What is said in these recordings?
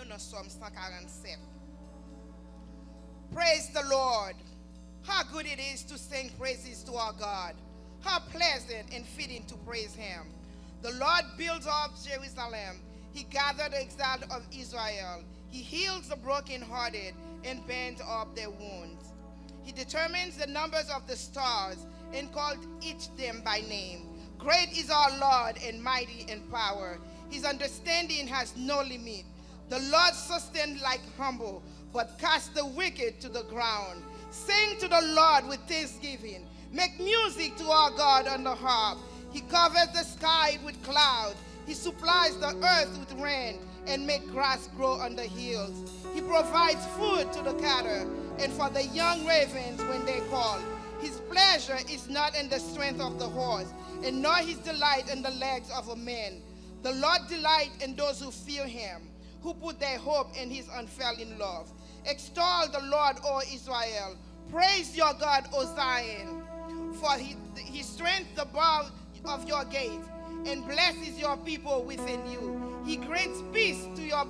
dans Somme 147. Praise the Lord. How good it is to sing praises to our God. How pleasant and fitting to praise him. The Lord builds up Jerusalem. He gathered the exiled of Israel. He heals the brokenhearted and binds up their wounds. He determines the numbers of the stars and called each them by name. Great is our Lord and mighty in power. His understanding has no limit. The Lord sustains like humble, but casts the wicked to the ground. Sing to the Lord with thanksgiving. Make music to our God on the harp. He covers the sky with clouds. He supplies the earth with rain and makes grass grow on the hills. He provides food to the cattle and for the young ravens when they call. His pleasure is not in the strength of the horse, and nor his delight in the legs of a man. The Lord delights in those who fear him, who put their hope in his unfailing love. Extol the Lord, O Israel. Praise your God, O Zion. For he strengthens the bar of your gate and blesses your people within you. He grants peace to your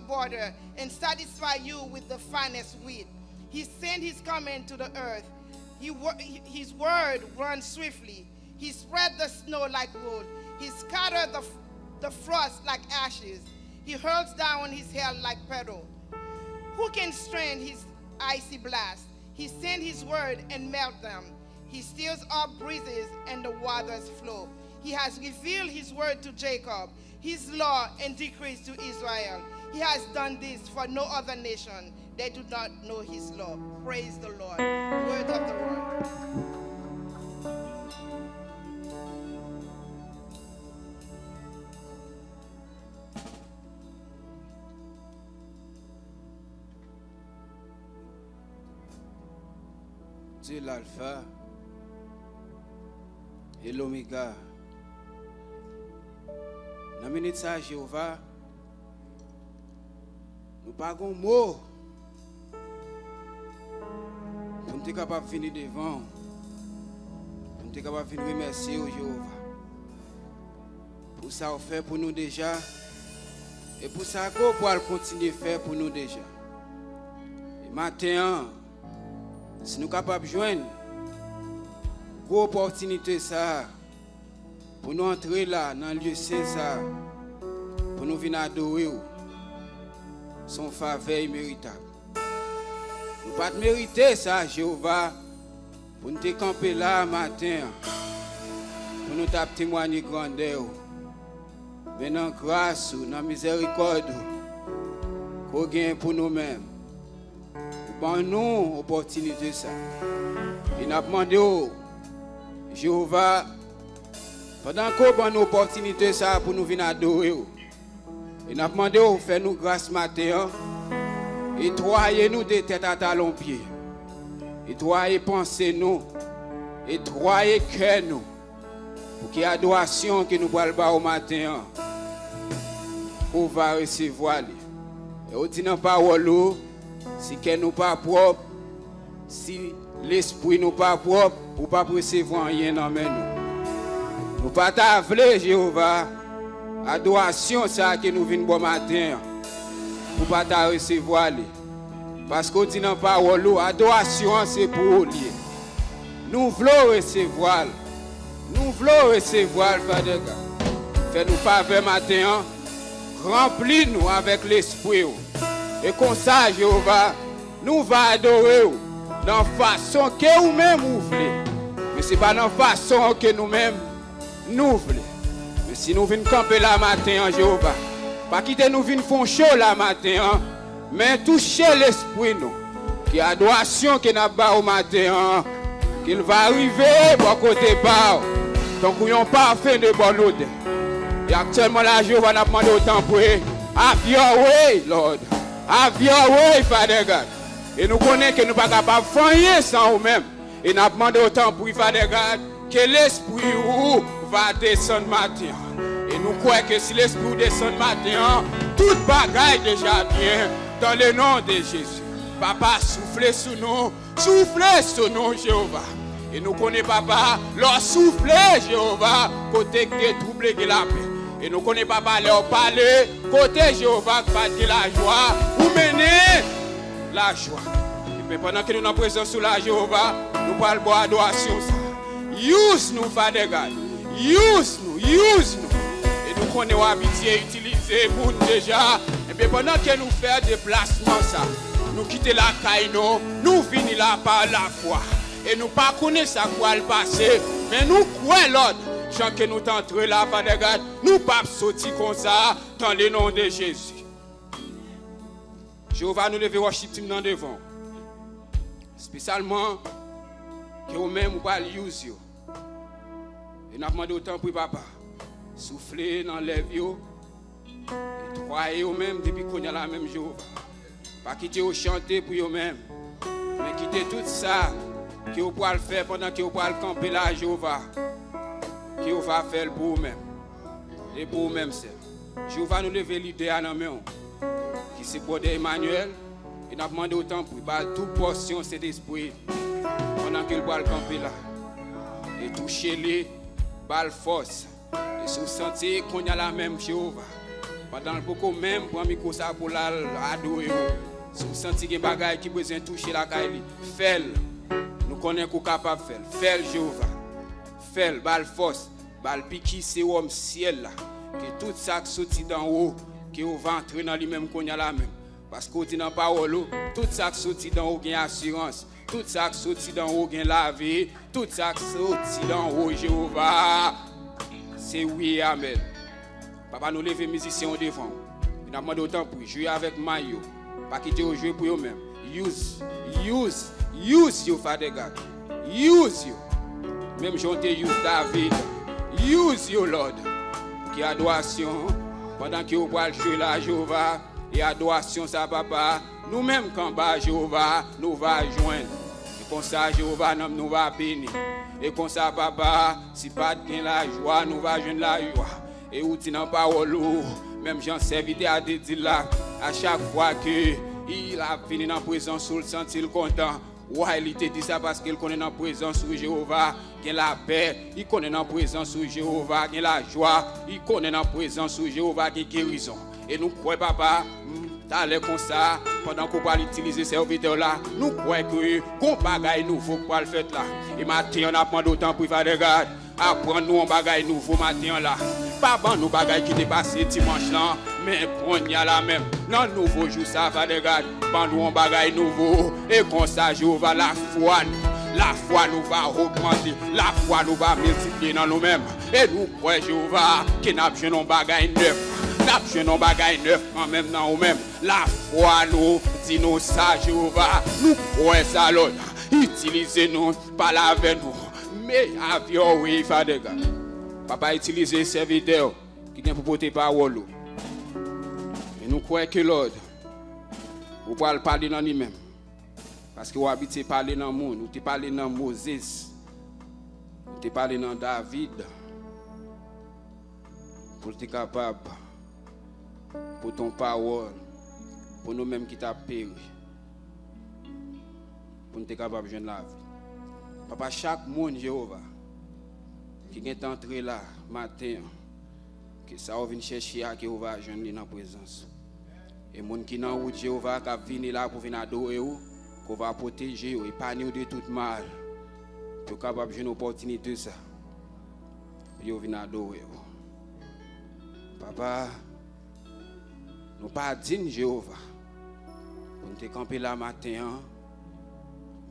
border and satisfies you with the finest wheat. He sends his command to the earth. His word runs swiftly. He spread the snow like wool. He scattered the frost like ashes. He hurls down his hail like petal. Who can strain his icy blast? He sends his word and melt them. He stirs up breezes and the waters flow. He has revealed his word to Jacob, his law and decrees to Israel. He has done this for no other nation. They do not know his law. Praise the Lord. Word of the Lord. Dieu l'alpha et l'oméga. Dans la minute ça, Jéhovah, nous pas un mot pour nous être capable de venir devant, pour nous être capable de venir remercier Jéhovah. Pour ça, on fait pour nous déjà, et pour ça, qu'on peut continuer à faire pour nous déjà. Et maintenant, si nous sommes capables de joindre une opportunité ça, pour nous entrer là, dans le lieu saint ça, pour nous venir adorer son faveur méritable. Nous ne pouvons pas mériter ça, Jéhovah, pour nous camper là matin, pour nous témoigner grandeur. Mais dans la grâce, dans la miséricorde, qu'on gagne pour nous-mêmes. Pour nous, opportunité ça. Et nous demandons, Jéhovah, pendant qu'on a une opportunité ça pour nous venir adorer. Et nous demandons, fais-nous grâce matin. Et troyez-nous de tête à talons pieds. Et troyez pensez nous. Et troyez cœur nous. Pour qu'il y ait adoration que nous allons au matin. On va recevoir. Et on dit dans la parole, si qu'elle nous pas propre, si l'esprit nous pas propre, pour pas recevoir rien dans nous. Nous pas t'avler Jéhovah, adoration ça que nous venons bon matin, pour pas ta recevoir. Parce qu'on dit dans la parole, adoration c'est pour lui. Nous voulons recevoir. Nous voulons recevoir, Père. Fais-nous faveur matin, remplis-nous avec l'esprit. Et comme ça, Jéhovah, nous va adorer dans la façon que nous-mêmes nous voulons. Mais ce n'est pas dans la façon que nous-mêmes nous voulons. Mais si nous venons camper la matin, Jéhovah, pas quitter nous venons faire chaud la matin, mais toucher l'esprit nous. Qui adoration que nous avons au matin, qu'il va arriver pour côté bas. Donc nous n'avons pas fait de bonne odeur. Et actuellement là, Jéhovah nous demande autant pour have your way, Lord. Have your way, Father God. Et nous connaissons que nous ne sommes pas capables de faire rien sans nous-mêmes. Et nous demandons autant pour Father God que l'esprit va descendre matin. Et nous croyons que si l'esprit descend matin, toute bagaille déjà bien dans le nom de Jésus. Papa, soufflez sur nous, Jéhovah. Et nous connaissons, Papa, leur souffler, Jéhovah, côté que trouble que la paix. Et nous connaissons pas parler, côté Jéhovah, pas de la joie, ou mener la joie. Et pendant que nous sommes présents sous la Jéhovah, nous parlons de adoration. Use nous, Father God. Use nous. Et nous connaissons habitué utiliser pour nous déjà. Et bien pendant que nous faisons des déplacements, ça, nous quittons la caille, nous finissons là par la foi. Et nous ne connaissons pas quoi le passé, mais nous croyons l'ordre. Chant que nous t'entrons là, Father God, nous ne pouvons pas sortir comme ça dans le nom de Jésus. Jéhovah nous lever worship team dans devant. Spécialement que vous-même vous pas use yo. Et nous demandé autant pour papa. Souffler dans les vieux. Et croyez vous-même depuis qu'on y a la même Jéhovah. Pas quitter au chanter pour vous-même. Mais quitter tout ça que vous pouvez faire pendant que vous pouvez camper là Jéhovah. Que vous va faire pour vous-même. Et pour vous-même c'est. Jéhovah nous lever l'idée à la main. Qui c'est pour Emmanuel. Et nous demandé autant pour toute portion cet esprit. Pendant qu'il va le camper là. Et toucher les balles force. Et si vous sentez qu'on y a la même Jéhovah. Pendant le beaucoup même pour un micro ça pour l'adorer. Si vous sentez qu'il y a des bagages qui besoin de toucher la caille. Fais-le. Nous connaissons qu'on est capable de faire. Fais-le Jéhovah. Fais-le. Balle force. Balle piqué c'est au ciel là. Que tout ça qui sortit d'en haut. Que vous va entrer dans lui-même qu'on y a la même. Parce qu'on dit dans la parole, tout ça qui sortit d'en haut, il y a assurance. Tout ça qui sortit d'en haut, il y a la vie. Tout ça qui sortit d'en haut, Jéhovah, c'est oui, amen. Papa, nous levons les musiciens au devant. Nous avons demandé autant pour jouer avec Mayo. Pas quitter au jouer pour eux-mêmes. Use you, Father God. Use you. Même chanter use David. Use you, Lord. Qui adoration. Pendant que vous pouvez jouer là, Jéhovah. Et adoration, ça, papa. Nous-mêmes, quand bas, Jéhovah, nous va joindre. Et comme ça, Jéhovah, nous va bénir. Et comme ça, papa, si pas de la joie, nous va joindre la joie. Et où tu n'as pas même j'en servite à dire là, à chaque fois que il a fini dans la présence, il se sent content. Ouais, il te dit ça parce qu'il connaît dans la présence de Jéhovah, qu'il a la paix, il connaît dans la présence de Jéhovah, qu'il a la joie, il connaît dans la présence de Jéhovah, qu'il a guérison. Et nous croyons, papa, t'allais comme ça, pendant qu'on va utiliser ces serviteurs là, nous croyons que qu'on bagaille nouveau pour le faire là. Et maintenant, on apprend d'autant pour faire des gardes. Apprendre nous un bagaille nouveau matin là. Pas bon nous bagaille qui dépasse dimanche là, mais qu'on y a la même. Dans le nouveau jour, ça va des gardes. Pas nous un bagaille nouveau. Et comme ça, Jéhovah, la foi nous va augmenter. La foi nous va multiplier dans nous-mêmes. Et nous croyons, Jéhovah, qu'il n'a pas un bagaille neuf. Nous avons des neuf quand même dans nous-mêmes. La foi nous dit nous ça, Jéhovah. Nous croyons ça, l'autre. Utilisez-nous, parlez avec nous. Mais have your way, Father God. Papa utilise les serviteurs qui viennent pour porter parole. Et nous croyons que l'autre, vous pouvez parler dans lui-même. Parce que vous habitez parler dans le monde. Vous te parlez dans Moses. Vous te parlez dans David. Pour être capable. Pour ton parole, pour nous-mêmes qui t'a péri, pour nous être capable de joindre la vie. Papa, chaque monde, Jéhovah, qui est entré là, matin, que ça va venir chercher à Jéhovah, joindre dans la présence. Et les gens qui sont en route, Jéhovah, qui viennent là pour venir adorer, qu'on va protéger, épargner de tout mal, pour être capable de joindre l'opportunité de ça, pour venir adorer. Papa, nous pas dignes Jéhovah. Pour nous camper là matin,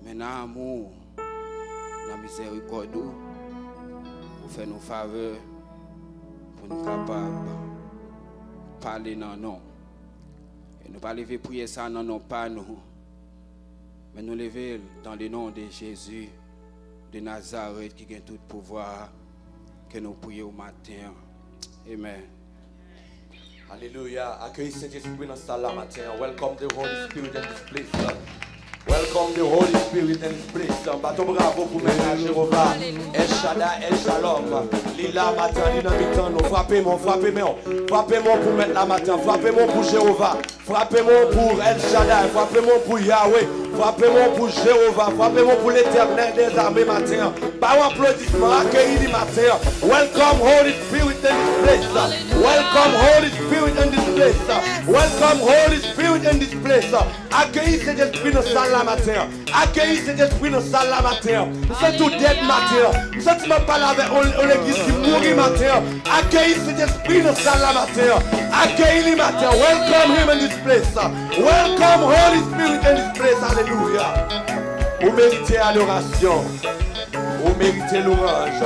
mais dans l'amour, dans la miséricorde, pour faire nos faveurs, pour nous capables de parler dans nous. Et nous pas lever prier ça dans nos pas nous, mais nous lever dans le nom de Jésus de Nazareth qui a tout pouvoir, que nous prions au matin. Amen. Hallelujah. Accueillez Saint-Esprit dans ce salle là matin. Welcome the Holy Spirit in this place, Lord. Welcome. welcome the Holy Spirit in this place. Baton bravo pour maintenant Jéhovah. El Shaddai, El Shalom. Lila matin, lila mitan, nous frappez-moi pour mettre la matin, frappez-moi pour Jéhovah, frappez-moi pour El Shaddai, frappez-moi pour Yahweh, frappez-moi pour Jéhovah, frappez-moi pour l'Éternel des armées matin. Par un applaudissement, accueillis le matin. Welcome Holy Spirit in this place. Welcome Holy Spirit in this place. Welcome Holy Spirit in this place. Accueillis cet esprit dans salle la matin. Accueillis cet esprit dans salle la matin. Nous sommes tout dead matin. Nous sommes pas là avec l'église qui mourit matin. Accueillis cet esprit dans salle la matin. Accueillis le matin. Welcome him in this place. Welcome Holy Spirit in this place. Alléluia. Vous méritez adoration. Vous méritez louange.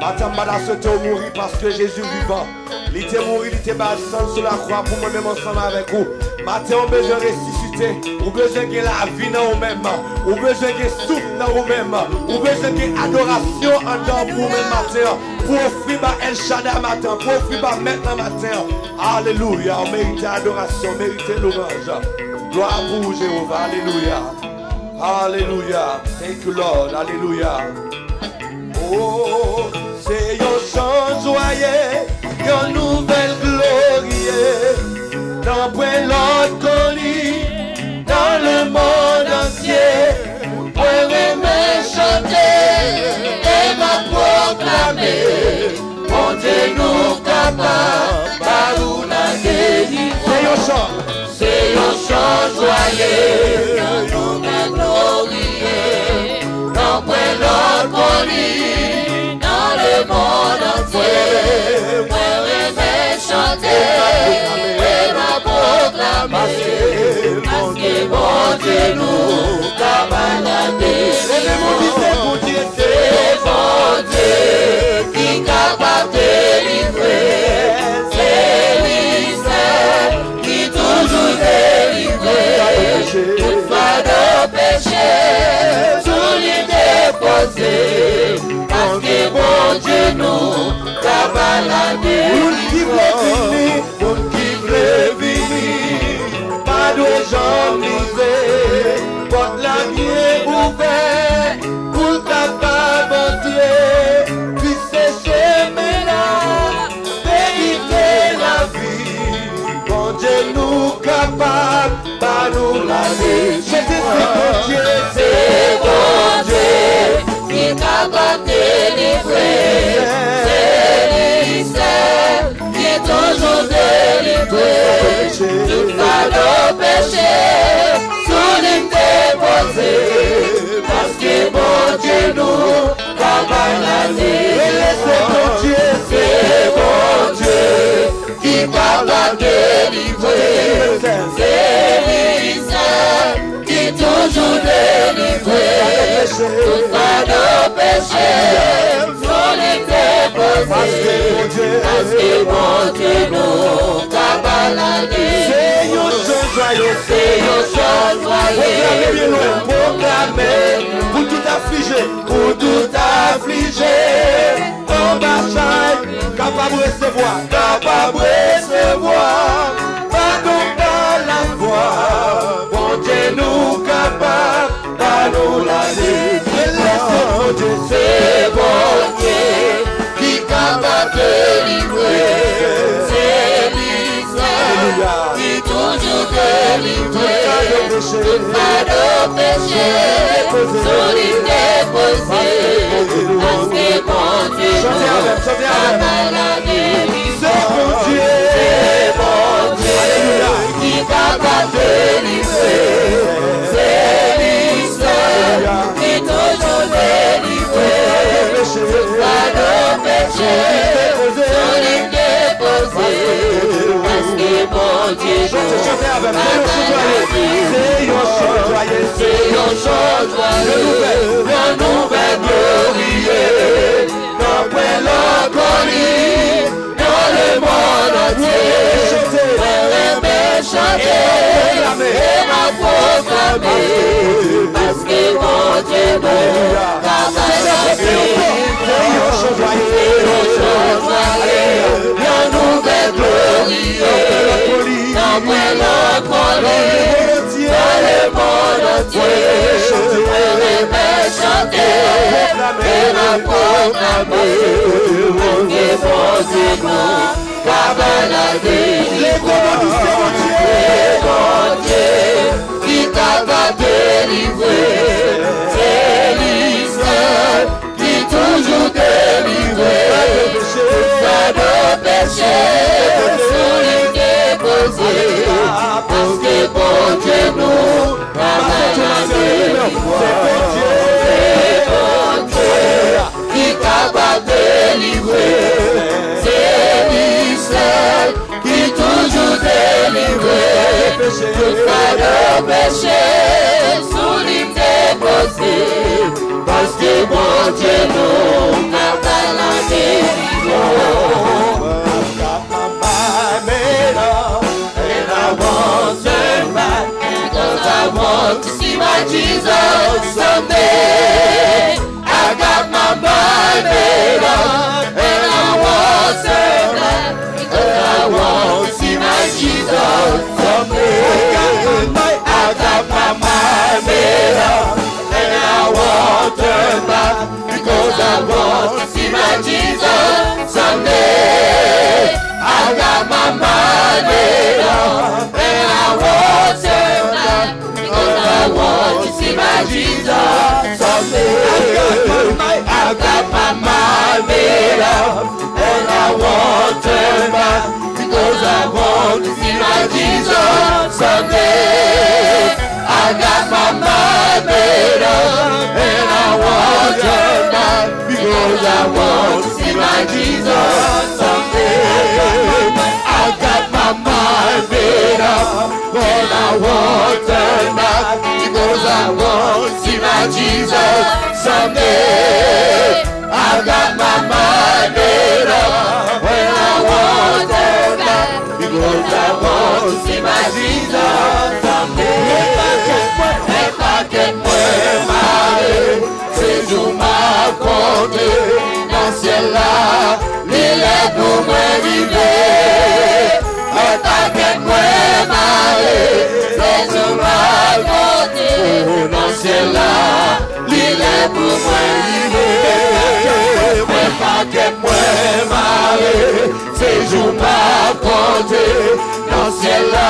Matin, madame, souhaite mourir parce que Jésus vivant. Il était mort, il était bas sur la croix pour moi-même ensemble avec vous. Matin, on a besoin de ressusciter. On a besoin de la vie dans vous-même. On a besoin de souffle dans vous-même. On a besoin d'adoration en dedans pour vous-même matin. Pour offrir El Shaddai matin. Pour offrir maintenant matin. Alléluia. On mérite adoration. On mérite louange. Gloire à vous, Jéhovah. Alléluia. Alléluia. Thank you, Lord. Alléluia. Oh, c'est un chant joyeux, une nouvelle glorie, dans point l'autre connu, dans le monde entier. Pour aimer chanter et m'a proclamer, mon Dieu nous capable, par où la délivrance. C'est un chant joyeux, une nouvelle glorie, dans point l'autre connu. Le monde entier, pour aimer chanter et m'a proclamer, parce que mon Dieu nous a baladé. C'est mon Dieu qui est capable de délivrer, c'est lui seul qui toujours délivre, toute fois de péché, sous lui déposé. Parce que mon Dieu nous a baladé. Pour qui veut venir, pas de gens misés, porte la vie ouverte, pour capable entrer, puis c'est chemin là, vérité la vie. Mon Dieu nous capable, pas nous la vie. C'est mon Dieu qui capable de délivrer, c'est lui seul qui est toujours délivré, toute fois de péché, sous lui déposé, parce que mon Dieu nous a baladé. C'est mon Dieu qui capable de délivrer, c'est lui seul qui est toujours délivré, toute fois de péché, sur les déposés, parce que mon Dieu nous a baladé. C'est un chant joyeux, c'est un chant joyeux, proclamez, pour tout affligé, en bataille, capable de recevoir, pardon dans la voix, mon Dieu nous capable, pas nous la vie. C'est bon Dieu qui est capable de délivrer, c'est lui seul qui toujours délivré, toute fois de péché, sous lui déposé, parce que mon Dieu nous a baladé. C'est bon Dieu qui est capable de délivrer, c'est lui seul qui toujours délivré, toute fois de péché, sur lui déposé, parce que mon Dieu nous a baladé. C'est un chant joyeux, une nouvelle glorie, dans point l'on connu, dans le monde entier, pour aimer chanter et m'a proclamer, parce que mon Dieu nous a baladé. C'est un chant joyeux, une nouvelle glorie, dans point l'on connu, dans le monde entier. Chanter, et la proclamer, mon Dieu, car la délivrance, mon Dieu, qui t'a délivré, c'est lui seul qui toujours délivré, pas de péché, sur lui déposé, parce que bon Dieu nous, par la délivrance, qui t'a délivré, c'est lui seul qui toujours délivré, tout pas de péché, sous lui déposé, parce que bon Dieu nous n'a pas la délivrance. And I won't turn back, because I want to see my Jesus someday. I got my mind made up, and I won't turn back, because I want to see my Jesus someday. I got my mind made up, and I won't turn back, because I want to see my Jesus someday. I got my mind made up, and I won't turn back, because I want to see my Jesus someday. I got my mind made up, and I won't turn back, because I want to see my Jesus someday. I got my mind made up, and I won't turn back, because I want to see my Jesus someday. I got my mind made up, and I won't turn back, because I want to see my Jesus someday. I got my mind made up, and I won't turn back, because I want to see my Jesus someday. Et pas qu'être moi maré, c'est jour m'a compté, dans ciel là, l'île est pour moi vivre. Et pas qu'être moi maré, c'est jour m'a compté, dans ciel là, l'île est pour moi vivre. Et pas qu'être moi maré, c'est jour m'a compté, dans ciel là,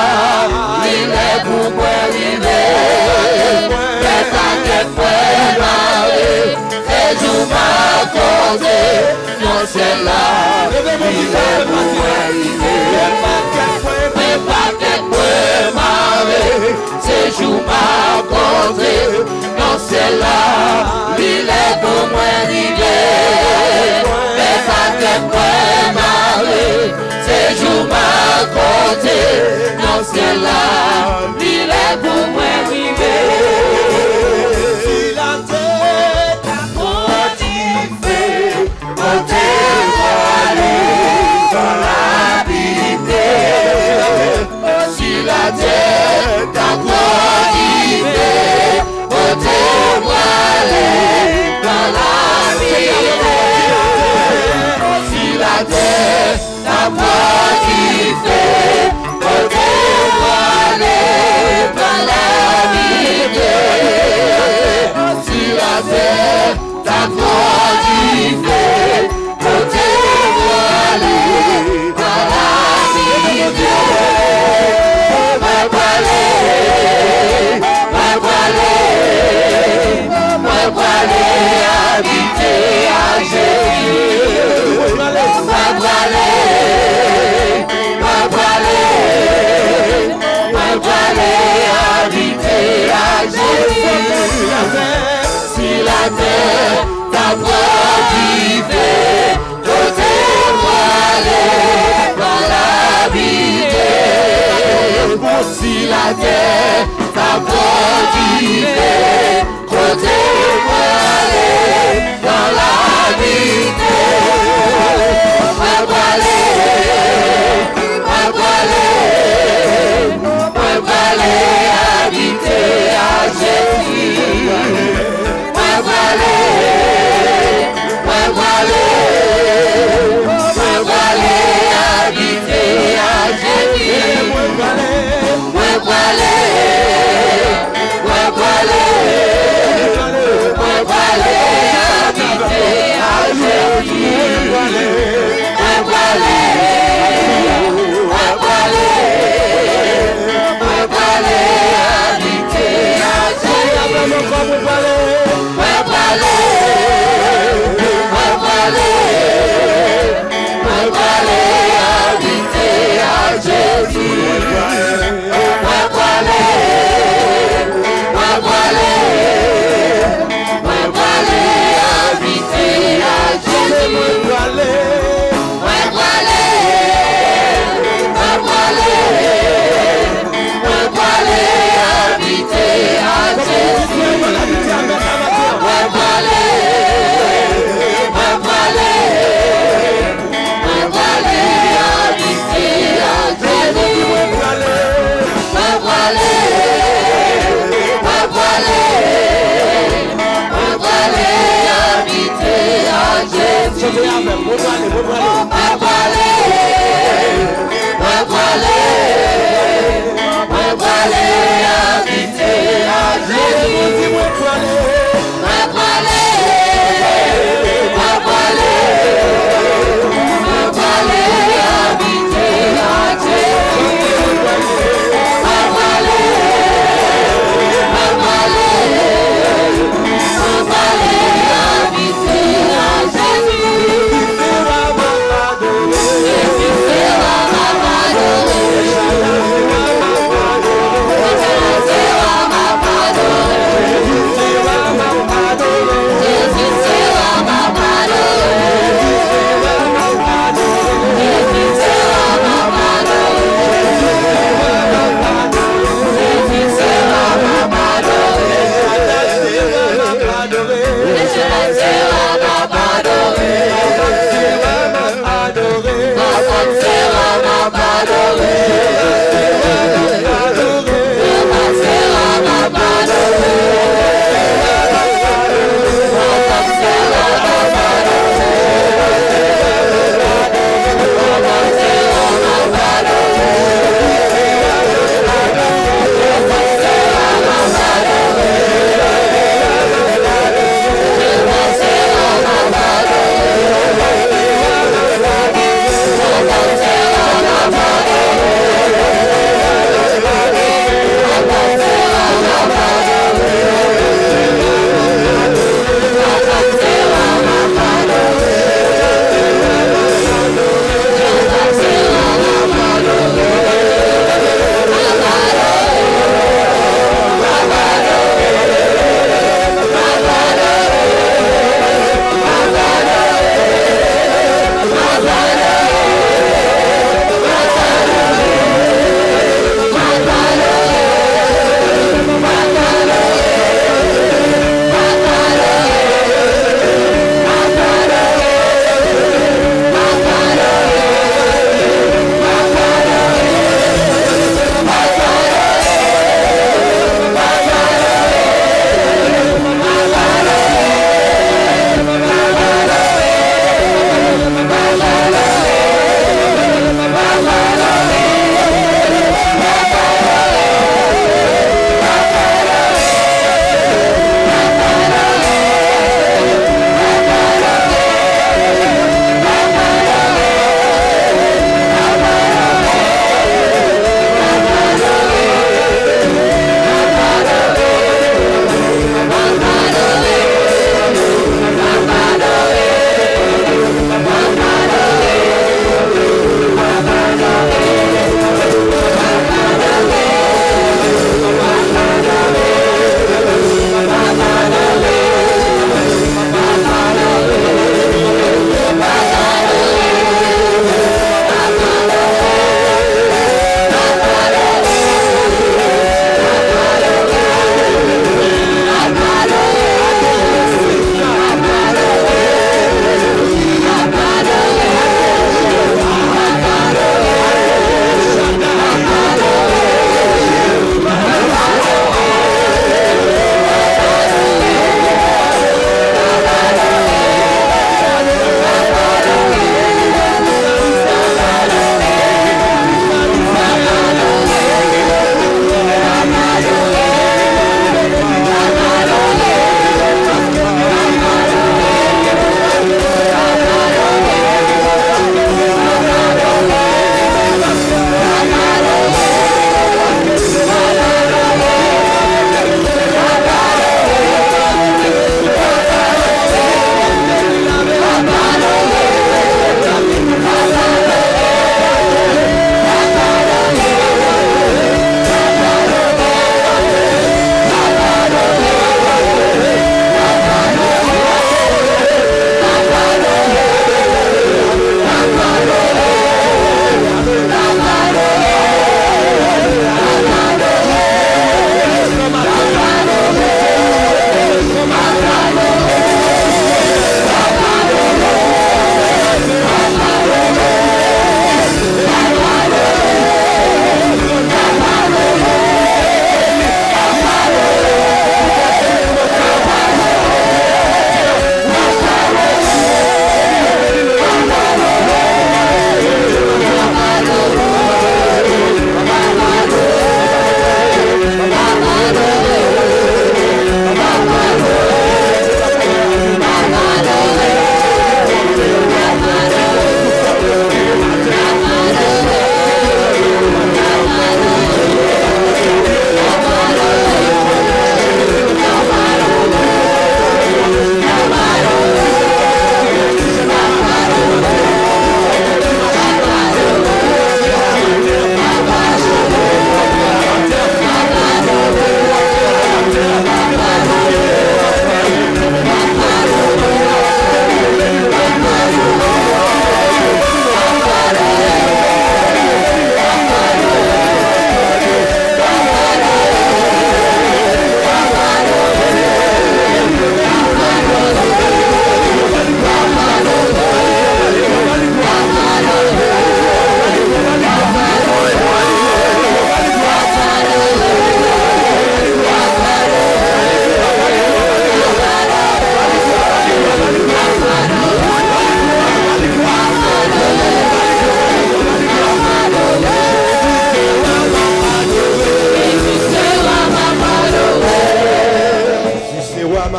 l'île est pour moi vivre. Et pas qu'être moi maré, c'est jour m'a compté, dans ciel là, l'île est pour moi vivre. Et pas qu'être moi maré, c'est jour m'a compté, dans ciel là, l'île est pour moi vivre. Et pas qu'être moi maré, c'est jour m'a compté, dans ciel là, l'île est pour moi vivre. Si la terre a motivé, on dévoilé dans l'habité. Si la terre t'a motivé, on dévoilé dans l'habité. Si la terre t'a motivé, on dévoilé dans l'habité. Si la terre t'a motivé, on dévoilé dans l'habité. Moi voilé, habiter à Jésus. Moi voilé, habiter à Jésus. Si la terre t'a motivé, côté voilé, dans l'habiter. Si la terre t'a motivé, côté voilé, dans l'habiter. Moi voilé, habiter à Jésus. Moi voilé, habiter à Jésus. Moi voilé, Montez avec, montez allez, montez allez.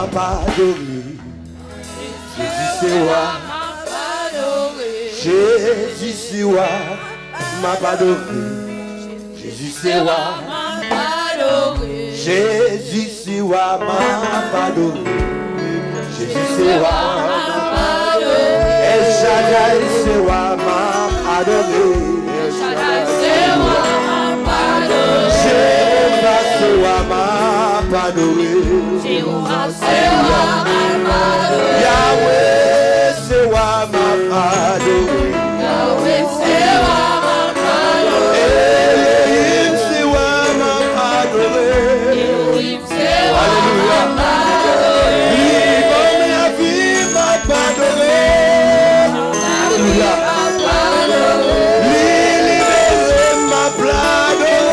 m'a pardonné. Jésus c'est roi. Jésus c'est roi. M'a pardonné. Jésus c'est roi. Jésus c'est roi. M'a pardonné. Jésus c'est roi. El Shaddai c'est roi. M'a pardonné. El Shaddai c'est roi. Jéhovah c'est roi. M'a pardonné. Yahweh c'est roi. M'a pardonné. Yahweh c'est roi. M'a pardonné. Elohim c'est roi. M'a pardonné. Elohim c'est roi. Alléluia. Vivant la vie m'a pardonné. Alléluia. Libéré m'a pardonné.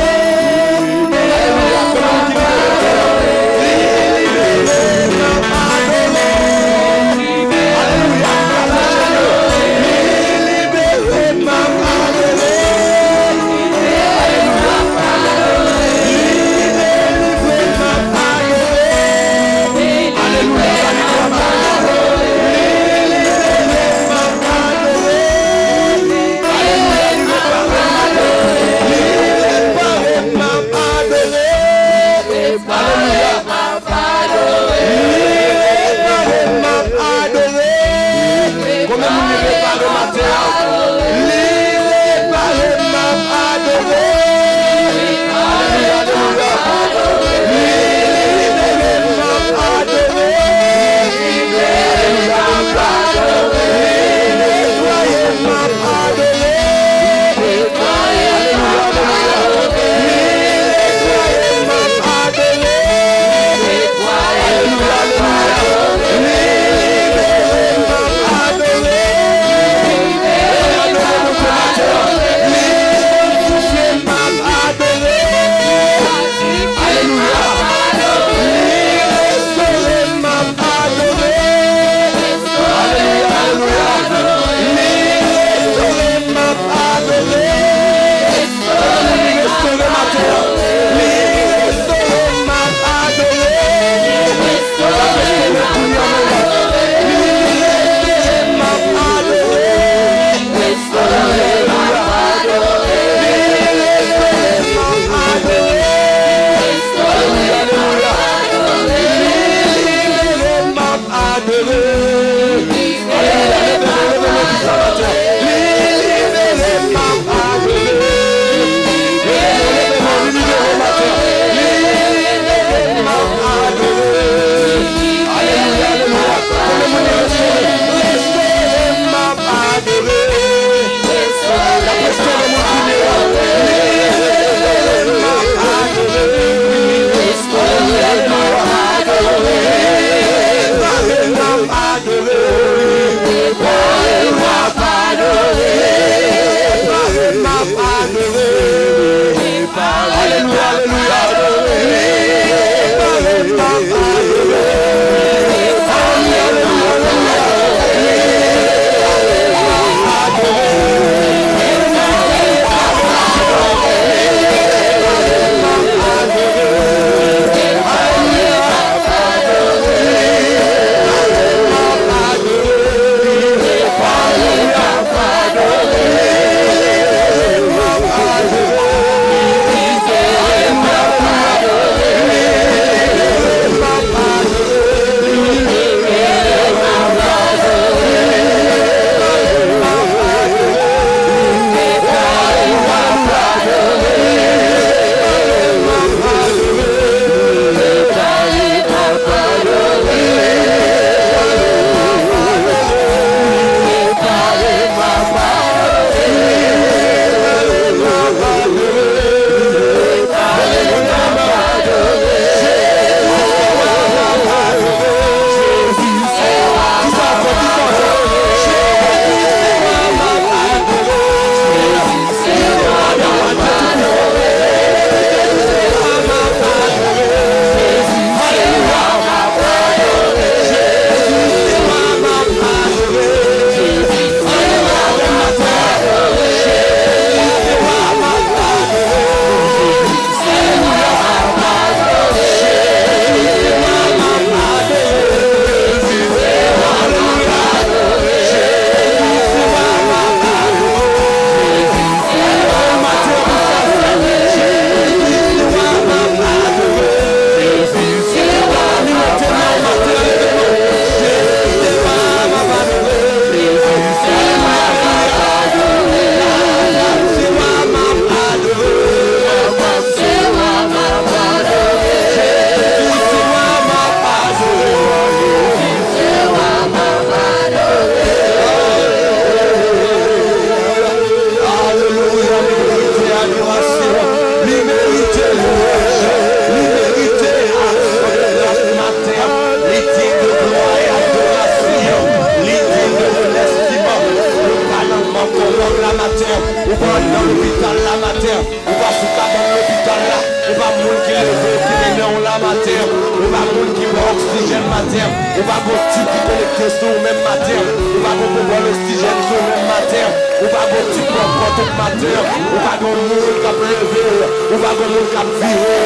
matin. Ou pas monde qui boit oxygène matin. Ou pas bon type qui connecté sur le même matin. Ou pas bon boire l'oxygène sur le même matin. Ou pas bon type qui prend tout matin. Ou pas bon monde qui a levé. Ou pas bon monde qui a viré.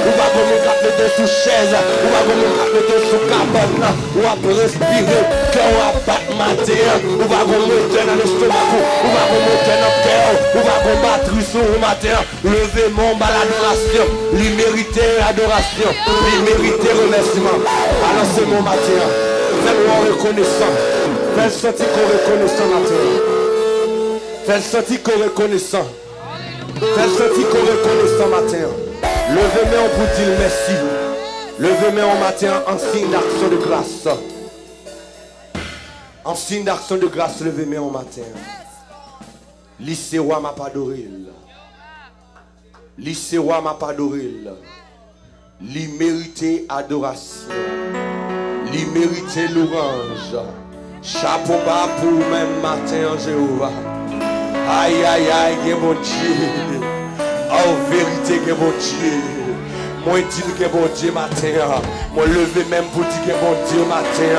Ou pas bon monde qui a metté sous chaise. Ou pas bon monde qui a metté sous cabane. Ou a respirer. Quand on a battu matin. Ou pas bon moteur dans l'estomac. Ou pas bon moteur dans le cœur. Ou pas bon batterie sur le matin. Levez mon bal l'adoration. Lui mériter l'adoration. Lui mériter remerciement. Alors c'est mon matin. Fais-le reconnaissant. Fais-le sentir qu'on reconnaissant matin. Fais-le sentir qu'on reconnaissant. Fais-le sentir qu'on reconnaissant matin. Levez-moi pour dire merci. Levez-moi en matin en signe d'action de grâce. En signe d'action de grâce, levez-moi en matin. Lycée roi m'a pas adoré. Lycée roi m'a pas adoré. Lui mérité adoration. Lui mérité louange. Chapeau bas pour même matin, Jéhovah. Aïe, aïe, aïe, que mon Dieu. En vérité, que mon Dieu. Moi, dis que mon Dieu matin. Moi, lever même pour dire que mon Dieu matin.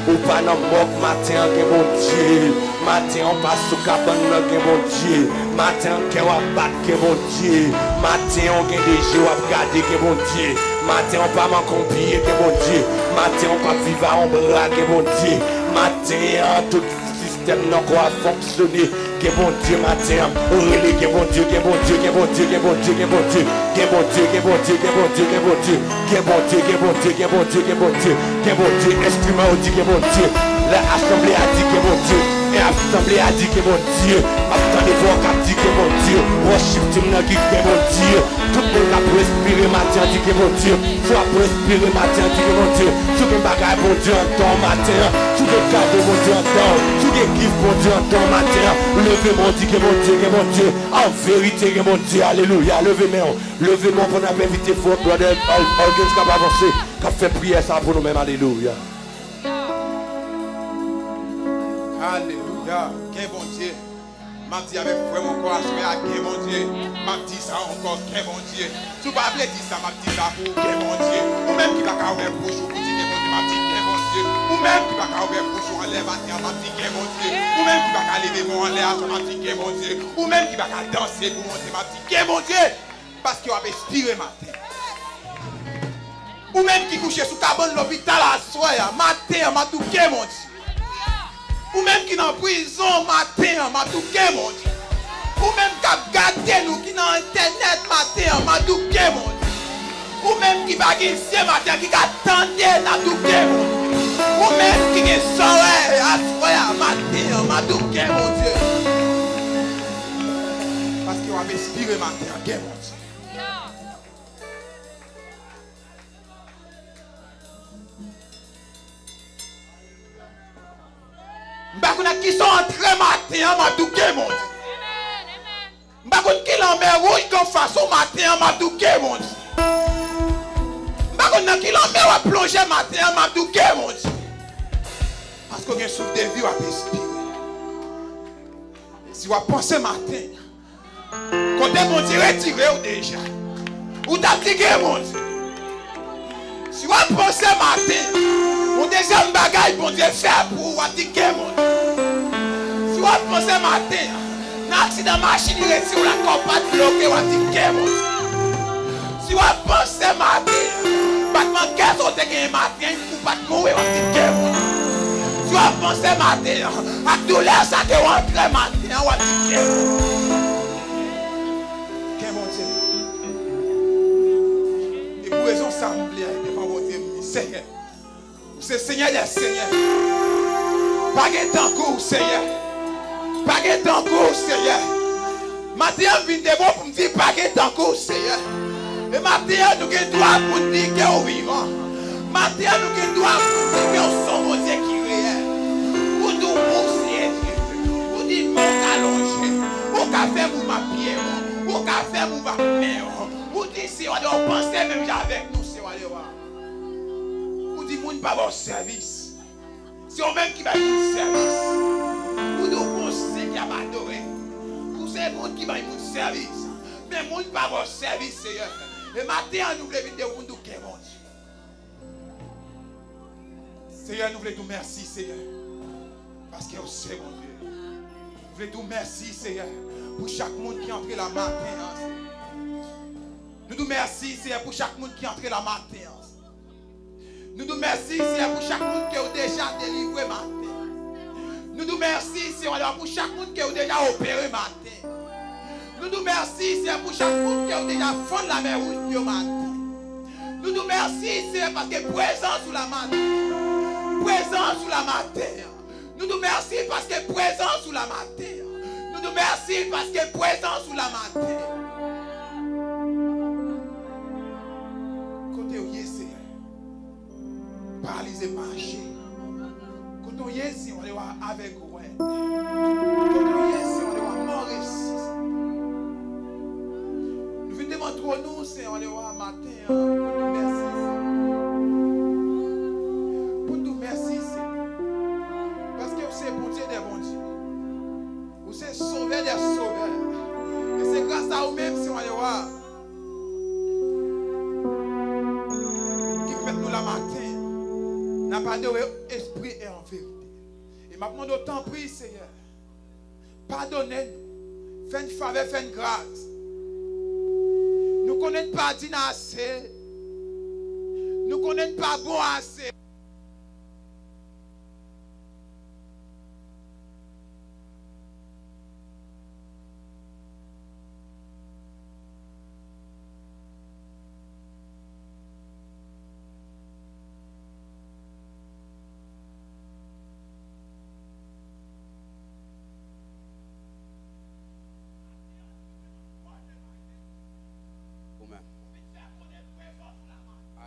Ou pas dans moque matin, que mon Dieu. Matin, on passe au cabane, que mon Dieu. Matin, qu'on va battre, que mon Dieu. Matin, on gagne des jeux, on va regarder, que mon Dieu. Matin, on pas m'accomplir, que mon Dieu. Matin, on pas vivre en bras, que mon Dieu. Matin, tout système n'a pas fonctionné. Que bon Dieu matin, relais, que bon Dieu, que bon Dieu, que bon Dieu, que bon Dieu, que bon Dieu, que bon Dieu, que bon Dieu, que bon Dieu, que bon Dieu, que bon Dieu, que bon Dieu, que bon Dieu, que bon Dieu, que bon Dieu, instrument dit que bon Dieu, l'assemblée a dit que bon Dieu, et l'assemblée a dit que bon Dieu, attendez-vous qui a dit que bon Dieu, worship team n'a dit que bon Dieu, tout le monde a pour respirer matin dit que bon Dieu, soit pour respirer matin dit que bon Dieu, tout le bagage bon Dieu en temps matin, tout le cadeau bon Dieu en temps, tout le gift bon Dieu en temps matin. Levez-moi, dit que mon Dieu, en vérité que mon Dieu, alléluia, levez-moi pour nous inviter fort, brother, Organs qui va avancer, qui fait prière ça pour nous-mêmes, alléluia. Alléluia, quel bon Dieu. M'a dit avec vraiment courage, quel bon Dieu. M'a dit ça encore, quel bon Dieu. Tu vas pas dire ça, m'a dit ça pour quel bon Dieu. Ou même qui va ouvrir pour vous, pour dire quel bon Dieu, m'a dit quel bon Dieu. Ou même qui va ouvrir pour vous, en l'air, m'a dit quel bon Dieu. Ou même qui va lever mon en l'air, m'a dit quel bon Dieu. Ou même qui va danser pour monter, m'a dit quel bon Dieu. Parce qu'il a inspiré matin. Ou même qui couche sous cabane de l'hôpital à soir, matin, m'a dit quel bon Dieu. Ou même qui dans prison matin, m'a dit quel bon Dieu. Ou même qui a gardé nous qui dans internet matin, m'a dit quel bon Dieu. Ou même qui va gagner matin, qui attendait, m'a dit quel bon Dieu. Ou même qui est soleil à soir matin, m'a dit quel bon Dieu. Parce qu'il a inspiré matin, quel bon Dieu. Qui sont entrés matin, m'a dit que mon Dieu. Qui l'en met rouge comme façon matin, m'a dit que mon Dieu. Qui l'en met plonger matin, m'a dit que mon Dieu. Parce qu'on a un souffle de vie à respirer. Si vous pensez matin, quand mon Dieu retiré déjà, ou t'as dit que mon Dieu. Si vous pensez matin, mon deuxième bagage, mon Dieu fait pour vous dire que mon Dieu. Si vous pensez matin, l'accident machine, il retire la compatte bloquée, on dit que mon Dieu. Si vous pensez matin, battement qu'est-ce qu'on a matin, ou pas de mourir, on dit que mon Dieu. Si vous pensez matin, à douleur, ça te rentre matin, on dit que mon Dieu. Que mon Dieu. Et pour raison semblée, devant mon Dieu, Seigneur. C'est Seigneur des Seigneurs. Pas de temps court, Seigneur. Pas de temps court, Seigneur. Maintenant, je viens de vous pour me dire pas de temps court, Seigneur. Et maintenant, nous avons droit pour dire que nous vivons. Maintenant, nous avons droit pour dire que nous sommes Dieu qui est réel. Pour nous pousser, pour dire mon allongé. Pour qu'à faire mon papier, pour qu'à faire mon papier. Pour dire si on doit penser même avec nous, c'est dit moun pas bon service. C'est eux même qui va faire service. Pour nous penser qui a adoré. Pour ces monde qui va faire service. Mais moun pas bon service, Seigneur. Et maintenant nous voulons venir de nous que mon Dieu. Seigneur, nous voulons dire merci, Seigneur. Parce que c'est mon Dieu. Nous voulons dire merci, Seigneur, pour chaque monde qui est entré la matin. Nous nous merci, Seigneur, pour chaque monde qui est entré la matin. Nous nous merci, Seigneur, pour chaque monde qui est déjà délivré matin. Nous nous merci, Seigneur, pour chaque monde qui est déjà opéré matin. Nous nous merci, Seigneur, pour chaque monde qui est déjà fond la mer rouge matin. Nous nous merci, Seigneur, parce que présent sous la matin. Présent sous la matin. Nous nous merci parce que présent sous la matin. Nous nous merci parce que présent sous la matin. Côté où est Seigneur, paralysé marcher. Côté où est Seigneur, on est avec vous. Côté où est Seigneur, on est mort ici. Nous venons devant nous, Seigneur, on est matin. Pour nous merci. Pour nous merci, Seigneur. Parce que vous êtes bon Dieu des bons dieux. Vous êtes sauveur des sauveurs. Et c'est grâce à vous-même, si on est voir, qui permet nous la matin, n'a pas d'esprit et en vérité. Et maintenant, d'autant prie, Seigneur, pardonnez-nous, faites une faveur, faites une grâce. Nous ne connaissons pas digne assez. Nous ne connaissons pas bon assez.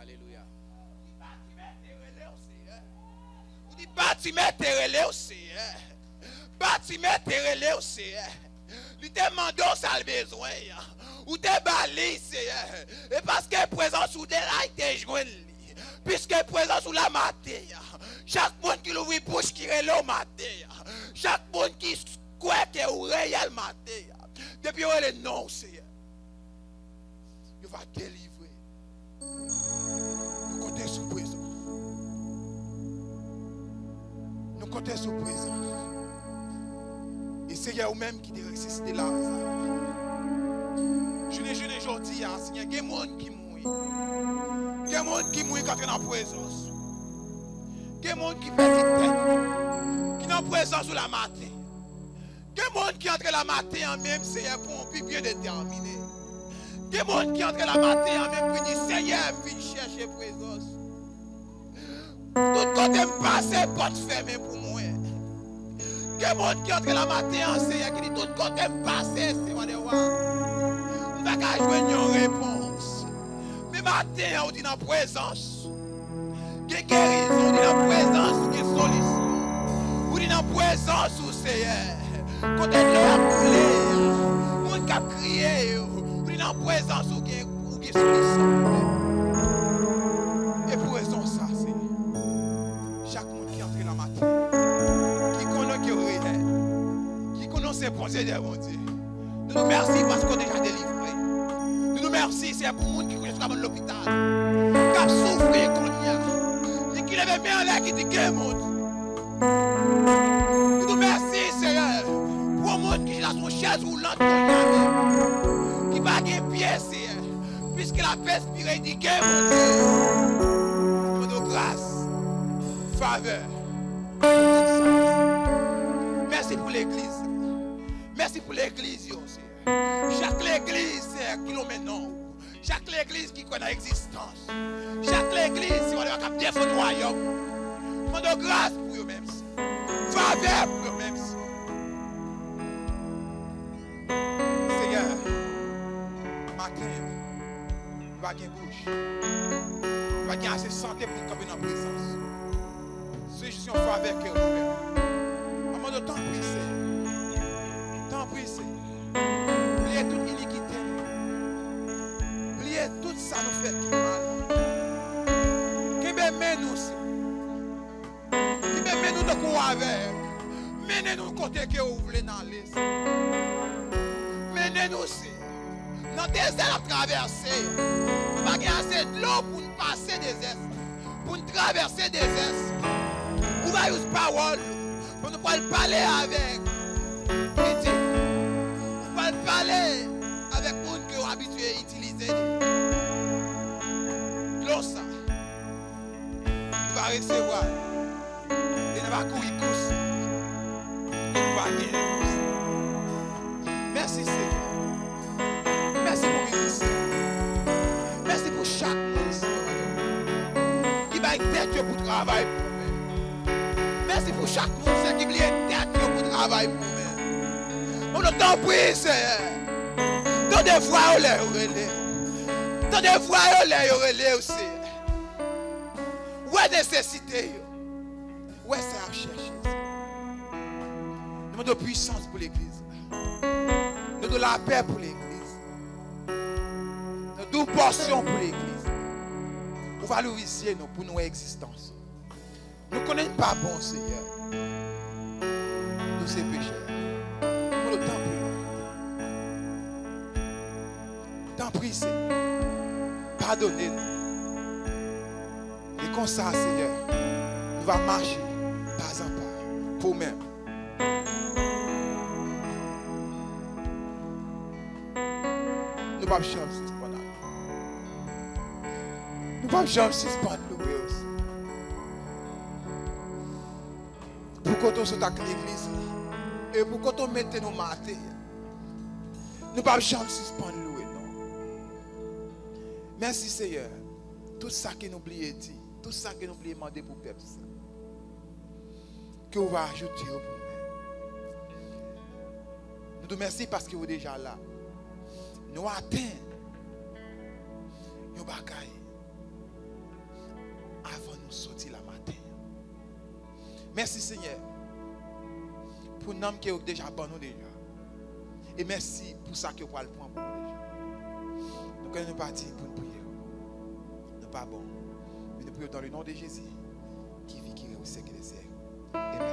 Alléluia. Bâtiment terrelé au Seigneur. Bâtiment terrelé au Seigneur. Il te demande ça le besoin. Ou te bali, Seigneur. Et parce que présence ou de là, il te joint. Puisque présence ou la maté. Chaque monde qui l'ouvre bouche qui est là au maté. Chaque monde qui croit qu'il est réel maté. Depuis où est le nom, Seigneur. Il va délivrer. Nous comptons sur présence. Nous comptons sur présence. Et Seigneur, vous-même qui te ressuscité là. Je n'ai aujourd'hui, Seigneur, il y a des gens qui mourent. Il y a des gens qui mourent quand ils sont en présence. Il y a des gens qui perdent des têtes. Qui sont en présence sous la matin. Il y a des gens qui entrent la matin en même, Seigneur, pour un bien déterminé. Il y a des gens qui entrent la matin en même pour dire, Seigneur, viens chercher présence. Tout côté me passer, porte fermée pour moi. Il y a des gens qui entrent la matin, Seigneur, qui dit, tout côté me passer, Seigneur, de voir. On va pas jouer une réponse. Mais matin, on dit dans la présence. Il y a guérison, on dit dans la présence, il y a solution. On dit dans la présence, Seigneur. Quand on est on a crié, on dit dans la présence, où il y a solution. Et pour raison ça, Seigneur. Chaque monde qui entre la matin, qui connaît qui est réel, qui connaît ses pensées de mon Dieu. Nous nous remercions parce qu'on est déjà délivré. Nous nous remercions, c'est pour le monde qui connaît jusqu'à l'hôpital. Qui a souffert qu'on y a. Et qui lève bien là, qui dit qu'il est monde. Nous nous remercions, Seigneur, pour le monde qui est dans son chaise roulante qu'on y a. Qui va gagner pied, Seigneur. Puisqu'il a fait respirer, il dit qu'il est mon Dieu. Nous nous grâce, faveur. Merci pour l'église. Merci pour l'église, Seigneur. Chaque église, Seigneur, qui l'ont maintenant. Chaque église qui connaît l'existence. Chaque église, si on est capable de défendre le royaume. Demande grâce pour eux-mêmes. Faveur pour eux-mêmes. Seigneur, matin, il va gagner bouche. Il va gagner assez santé pour camper dans la présence. C'est juste une faveur que vous faites. Maman de temps prie, Seigneur. Tant prie, Seigneur. Oubliez toute iniquité. Oubliez tout ça nous fait qui mal. Qui me nous, qui me nous de quoi avec. Menez-nous côté que vous voulez aller. Menez-nous, Seigneur. Dans des airs à traverser. Nous n'avons pas assez de l'eau pour nous passer des airs. Pour nous traverser des airs. ba une parole pour nous parler avec critique. On va parler avec les gens qui sont habitués à utiliser l'os. Il va recevoir. Il ne va courir course. Il va gagner course. Merci Seigneur. Merci pour ministère. Merci pour chaque ministère qui va être tête pour travailler pour nous. Merci pour chaque ministère qui va être tête pour travailler pour nous. On t'en prie Seigneur. Dans des fois on les relève. Dans des fois on les relève aussi. Où est nécessité? Où est-ce à chercher? Nous avons de puissance pour l'église. Nous avons de la paix pour l'église. Nous avons de portion pour l'église. Pour valoriser nous pour notre existence. Nous ne connaissons pas bon Seigneur. Nous sommes pécheurs. Nous le temps prie. T'en prie Seigneur. Pardonnez-nous. Et comme ça, Seigneur, nous allons marcher pas en pas pour nous-mêmes. Nous ne pouvons pas suspendre. Nous ne pouvons pas suspendre louer aussi. Pour que nous soyons à l'église et pour que nous mettions nos matés, nous ne pouvons pas suspendre louer. Merci Seigneur. Tout ça que nous oublions dit. Tout ça que nous oublions demander pour le peuple. Que vous va ajouter pour nous. Nous te remercions parce que vous êtes déjà là. Nous atteignons nos bagailles avant de nous sortir la matin. Merci Seigneur pour nous qui ont déjà abandonné déjà. Et merci pour ça que vous allez prendre pour nous déjà. Nous allons partir pour nous prier. Nous pas bon. Mais nous prions dans le nom de Jésus qui vit, qui est au siècle des siècles. Amen.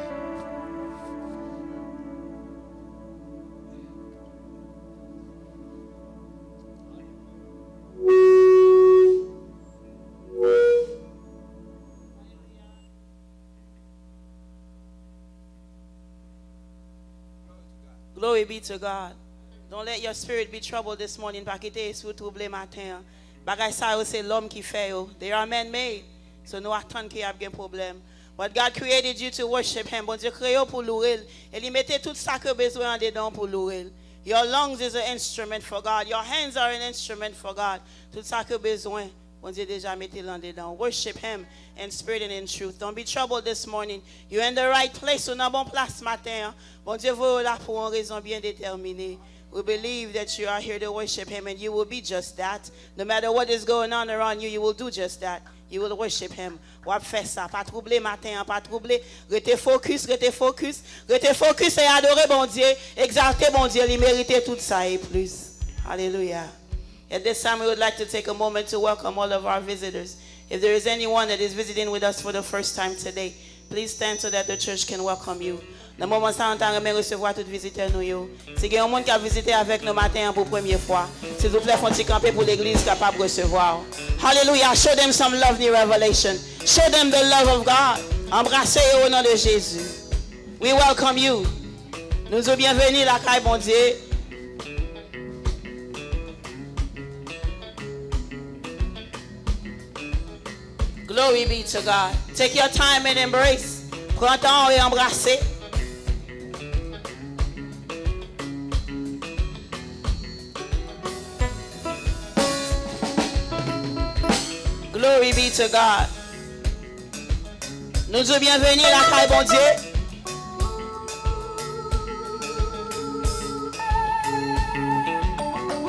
Glory be to God. Don't let your spirit be troubled this morning. Pas quitter sous troublé matin. Bagay sa c'est l'homme qui fait. They are man-made. So nous attendons qu'il y ait un problème. But God created you to worship Him. Bon Dieu créé pour louer. Et il mettait tout ça que besoin dedans pour louer. Your lungs is an instrument for God. Your hands are an instrument for God. Tout ça que besoin. Bon Dieu déjà mettez l'en dedans. Worship Him in spirit and in truth. Don't be troubled this morning. You're in the right place. On a bon place matin. Bon Dieu vous là pour une raison bien déterminée. We believe that you are here to worship Him and you will be just that. No matter what is going on around you, you will do just that. You will worship Him. Ou faire ça. Pas troubler matin, pas troubler. Restez focus, restez focus. Restez focus et adorer bon Dieu. Exalter bon Dieu. Il mérite tout ça et plus. Hallelujah. At this time, we would like to take a moment to welcome all of our visitors. If there is anyone that is visiting with us for the first time today, please stand so that the church can welcome you. Dans le moment où on va recevoir tous les visiteurs. Si il y a un monde qui a visité avec nous matin pour la première fois, s'il vous plaît, font-ils camper pour l'église capable de recevoir. Hallelujah. Show them some love in revelation. Show them the love of God. Embrassez-les au nom de Jésus. We welcome you. Nous sommes bienvenus la caille bon Dieu. Glory be to God. Take your time and embrace. Prends temps et embrassez. Glory be to God. Nous sommes bienvenus la caille bon Dieu.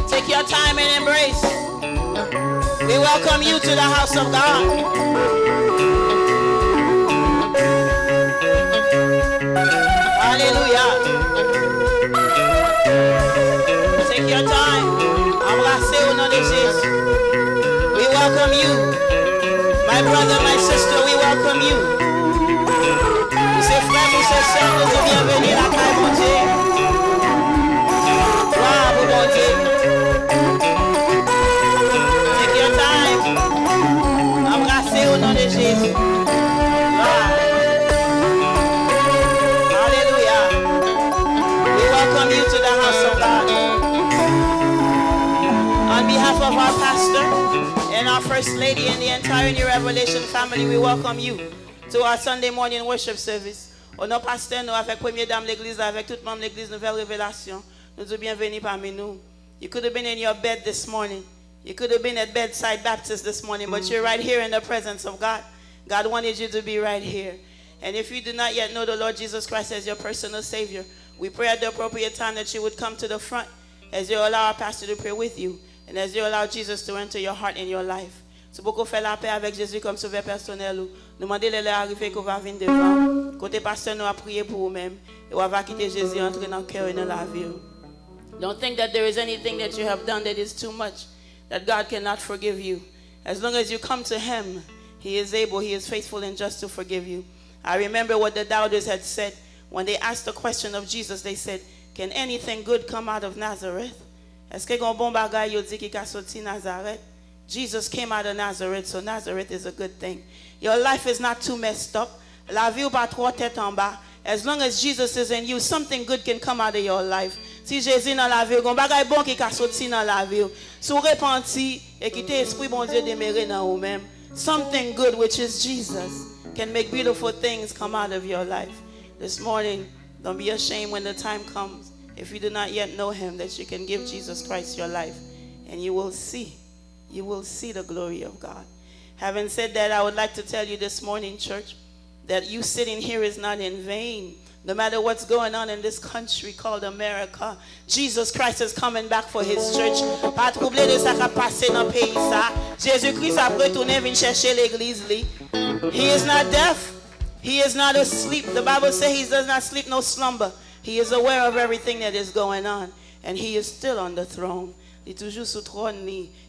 Take your time and embrace. We welcome you to the house of God. Hallelujah. Take your time. Embrassez au nom de Jésus. We welcome you. My brother, my sister, we welcome you. Ses frères, ses sœurs, nous sommes bienvenus à la caille mon Dieu. Gloire pour mon Dieu. Take your time. Embrassez au nom de Jésus. Gloire. our First Lady and the entire New Revelation family, we welcome you to our Sunday morning worship service. Au nom pasteur, nous avec première dame l'église, avec toute membre de l'église Nouvelle Révélation, nous sommes bienvenus parmi nous. You could have been in your bed this morning. You could have been at bedside Baptist this morning, but you're right here in the presence of God. God wanted you to be right here. And if you do not yet know the Lord Jesus Christ as your personal Savior, we pray at the appropriate time that you would come to the front as you allow our pastor to pray with you and as you allow Jesus to enter your heart and your life. Si beaucoup fait la paix avec Jésus comme sauveur personnel, nous demandez les arriver qu'on va venir devant. Côté pasteur, nous a prié pour vous-même et on va quitter Jésus entrer dans le cœur et dans la vie. Don't think that there is anything that you have done that is too much, that God cannot forgive you. As long as you come to Him, He is able, He is faithful and just to forgive you. I remember what the doubters had said when they asked the question of Jesus. They said, can anything good come out of Nazareth? Est-ce que bon bagay yo di ki ka sorti Nazareth? Jesus came out of Nazareth, so Nazareth is a good thing. Your life is not too messed up. La vie ou pas trop tête en bas. As long as Jesus is in you, something good can come out of your life. Si Jésus dans la vie, gon bagay bon qui ka sorti dans la vie. Sou repenti et quitte esprit bon Dieu demeure dans ou même. Something good, which is Jesus, can make beautiful things come out of your life. This morning, don't be ashamed when the time comes, if you do not yet know Him, that you can give Jesus Christ your life, and you will see the glory of God. Having said that, I would like to tell you this morning, church, that you sitting here is not in vain. No matter what's going on in this country called America, Jesus Christ is coming back for His church. Pas troublé de ça qui passe dans le pays ça. Jésus-Christ a retourné venir chercher l'église. He is not deaf. He is not asleep. The Bible says He does not sleep no slumber. He is aware of everything that is going on. And He is still on the throne. Il est toujours sous trône.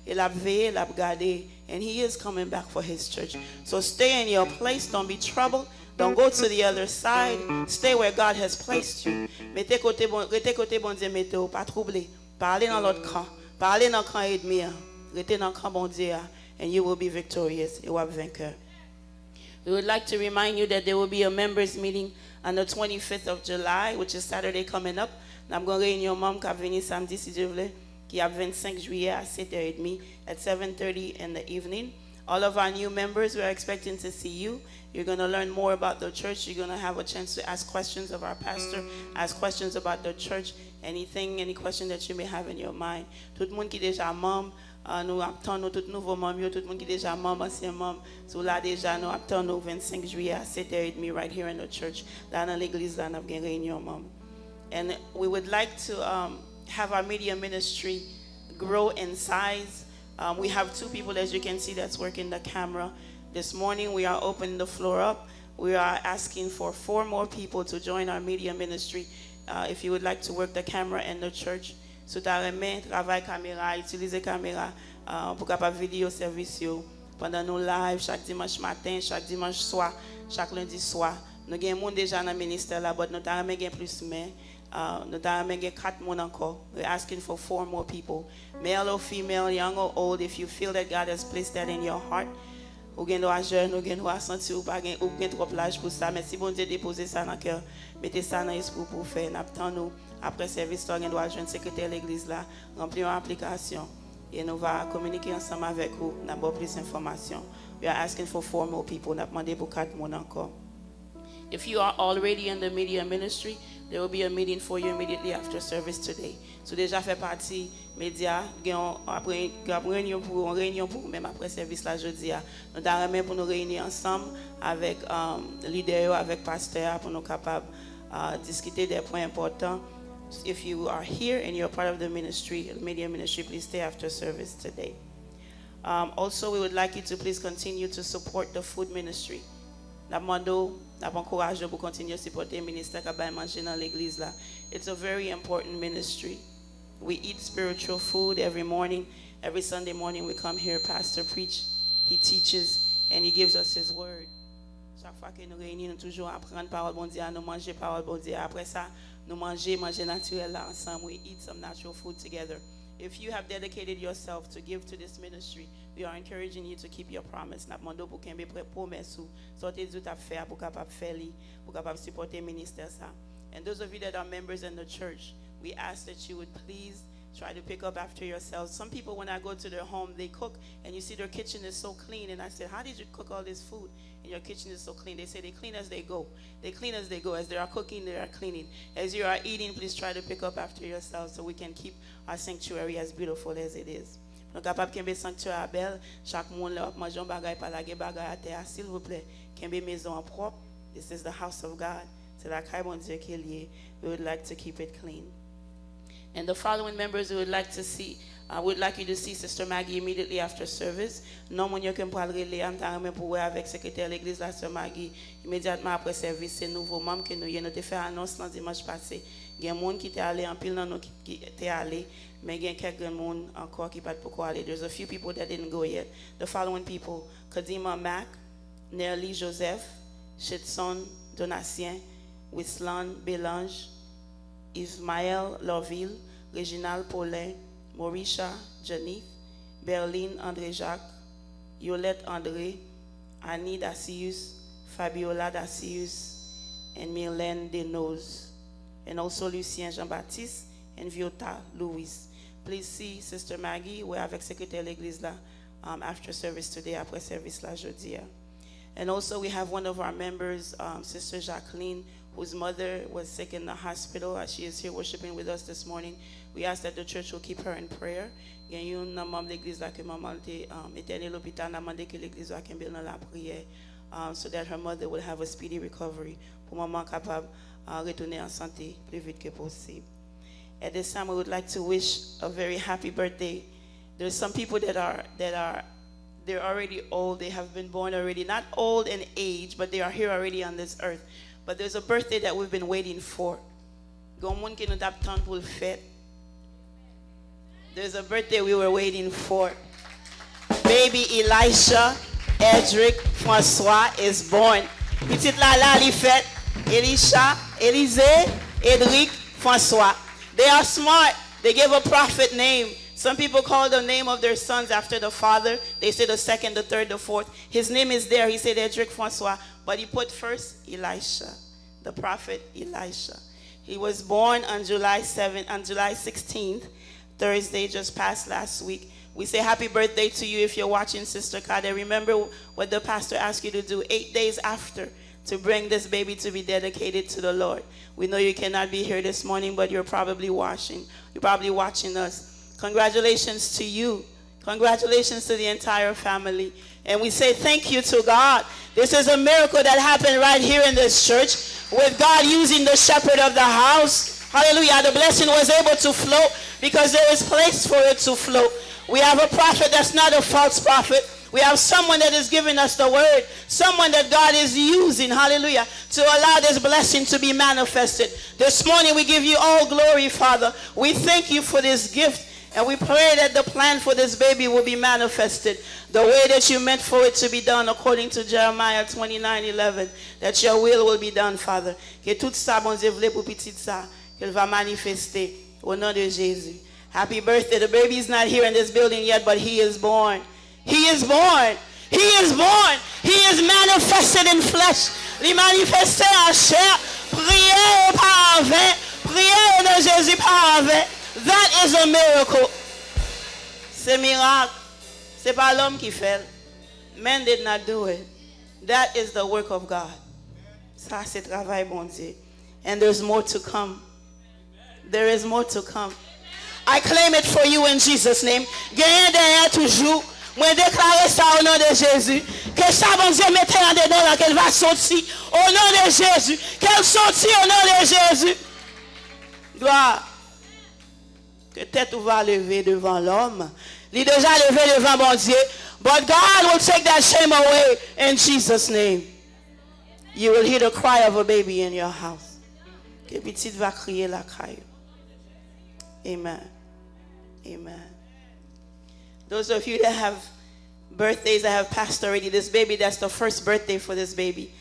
Il a veillé, il a gardé. And He is coming back for His church. So stay in your place. Don't be troubled. Don't go to the other side. Stay where God has placed you. Mettez côté bon Dieu, mettez pas troublé. Parlez dans l'autre camp. Parlez dans le camp ennemi. Restez dans le camp bon Dieu. And you will be victorious. Et vous vainqueur. We would like to remind you that there will be a members meeting on the 25th of July, which is Saturday coming up. I'm going to réunir membre qui venir samedi si Dieu veut, qui a 25 juillet à 7h30 at 7:30 in the evening. All of our new members, we are expecting to see you. You're going to learn more about the church. You're going to have a chance to ask questions of our pastor, ask questions about the church, any question that you may have in your mind. Tout le monde qui déjà membre, nous attendons tout nouveau membre, tout le monde qui déjà membre, ancien membre, so là déjà nous attendons 25 juillet à 7h30 right here in the church. Là dans l'église là nous avons réunion membre. And we would like to have our media ministry grow in size. We have 2 people, as you can see, that's working the camera. This morning, we are opening the floor up. We are asking for 4 more people to join our media ministry. If you would like to work the camera in the church, so ta remet, travail caméra, utiliser caméra pour capable vidéo service pendant nos live chaque dimanche matin, chaque dimanche soir, chaque lundi soir. Nous avons déjà dans le ministère là, but nous avons plus mais. Nous avons 4 more encore. We're asking for 4 more people, male or female, young or old. If you feel that God has placed that in your heart, ou gen do a jeune, ou gen do a senti ou pas gen ou gen trop l'âge pour ça. Mais si bon Dieu dépose ça dans cœur, mettez ça dans l'esprit pour faire. N'attend nous après service, toi gen do a jeune secrétaire l'église là, remplir une application et nous va communiquer ensemble avec vous. N'a pas plus d'informations. We are asking for 4 more people. N'a demandé pour 4 more encore. If you are already in the media ministry, there will be a meeting for you immediately after service today. So déjà fait partie média, après réunion pour même après service là jeudi. Nous avons pour nous réunir ensemble avec leader, avec pasteur pour nous capables discuter des points importants. If you are here and you're part of the ministry, the media ministry, please stay after service today. Also, we would like you to please continue to support the food ministry. Pour continuer à supporter le ministère qui va manger dans l'église là. It's a very important ministry. We eat spiritual food every morning. Every Sunday morning we come here, pastor preach, he teaches, and he gives us his word. Chaque fois que nous réunissons, nous toujours apprendre parole bon Dieu, nous manger parole bon Dieu. Après ça, nous manger naturel là ensemble. We eat some natural food together. If you have dedicated yourself to give to this ministry, we are encouraging you to keep your promise. N'a demandé pour qu'un prêt promesse ou sortez du à faire pour capable faire pour capable supporter ministère ça. And those of you that are members in the church, we ask that you would please Try to pick up after yourselves. Some people, when I go to their home, they cook, and you see their kitchen is so clean. And I said, how did you cook all this food? And your kitchen is so clean. They say they clean as they go. They clean as they go. As they are cooking, they are cleaning. As you are eating, please try to pick up after yourselves so we can keep our sanctuary as beautiful as it is. Nous capable kembe sanctuaire belle, chaque monde là manger bagay pa la bagay à terre, s'il vous plaît. Kembe maison propre. This is the house of God. C'est la caille bon Dieu qui est lié. We would like to keep it clean. And the following members we would like to see, would like you to see Sister Maggie immediately after service. Non, mon Dieu, que m'pral relé, m'ta pour avec secrétaire l'église la Sœur Maggie immédiatement après service. C'est nouveau membre que nous y nous fait annonce le dimanche passé. Il y a un monde qui était allé en pile dans nous qui était allé, mais il y a quelques monde encore qui pas pour aller. There's a few people that didn't go yet. The following people: Kadima Mac, Nelly Joseph, Shitson Donatien, Wislan Belange, Ismaël Loville, Reginald Paulin, Mauricia Janif, Berlin André Jacques, Yolette André, Annie Dacius, Fabiola Dacius, and Mylène Denoz, and also Lucien Jean-Baptiste and Viota Louise. Please see Sister Maggie. We have secrétaire l'église là after service today, après service là jeudi. And also we have one of our members, Sister Jacqueline, whose mother was sick in the hospital. She is here worshiping with us this morning. We ask that the church will keep her in prayer. Il y a une membre de l'église là que maman était à l'hôpital, n'a demandé que l'église là qu'elle dans la prière, so that her mother will have a speedy recovery. Pour maman capable retourner en santé plus vite que possible. At this time, we would like to wish a very happy birthday. There's some people they're already old. They have been born already, not old in age, but they are here already on this earth. But there's a birthday that we've been waiting for. There's a birthday we were waiting for. Baby Elisha Edric Francois is born. Petite Lala li fête. Elisha, Élisée, Edric Francois. They are smart. They gave a prophet name. Some people call the name of their sons after the father. They say the second, the third, the fourth. His name is there. He said Edric Francois. But he put first Elisha, the prophet Elisha. He was born on July 16th, Thursday, just passed last week. We say happy birthday to you if you're watching, Sister Kade. Remember what the pastor asked you to do 8 days after, to bring this baby to be dedicated to the Lord. We know you cannot be here this morning, but you're probably watching. You're probably watching us. Congratulations to you. Congratulations to the entire family. And we say thank you to God. This is a miracle that happened right here in this church with God using the shepherd of the house. Hallelujah. The blessing was able to flow because there is place for it to flow. We have a prophet that's not a false prophet. We have someone that is giving us the word, someone that God is using, hallelujah, to allow this blessing to be manifested. This morning we give you all glory, Father. We thank you for this gift, and we pray that the plan for this baby will be manifested the way that you meant for it to be done, according to Jeremiah 29:11, that your will be done, Father. Que tout ça, bon Dieu, voulait pour petit ça, qu'elle va manifester au nom de Jésus. Happy birthday. The baby is not here in this building yet, but he is born. He is born. He is born. He is manifested in flesh. Il manifesté en chair. Priez par vain. Priez au nom de Jésus par vain. That is a miracle. C'est miracle. C'est pas l'homme qui fait. Man did not do it. That is the work of God. Ça c'est travail bon Dieu. And there's more to come. There is more to come. I claim it for you in Jesus' name. Gagnez derrière toujours. Moi déclarer ça au nom de Jésus. Que ça bon Dieu mette en dedans là qu'elle va sortir au nom de Jésus. Qu'elle sortit au nom de Jésus. Gloire. Que tête va lever devant l'homme. Il est déjà levé devant mon Dieu. But God will take that shame away in Jesus' name. You will hear the cry of a baby in your house. Que petite va crier la craie. Amen. Amen. Those of you that have birthdays that have passed already, this baby, that's the first birthday for this baby.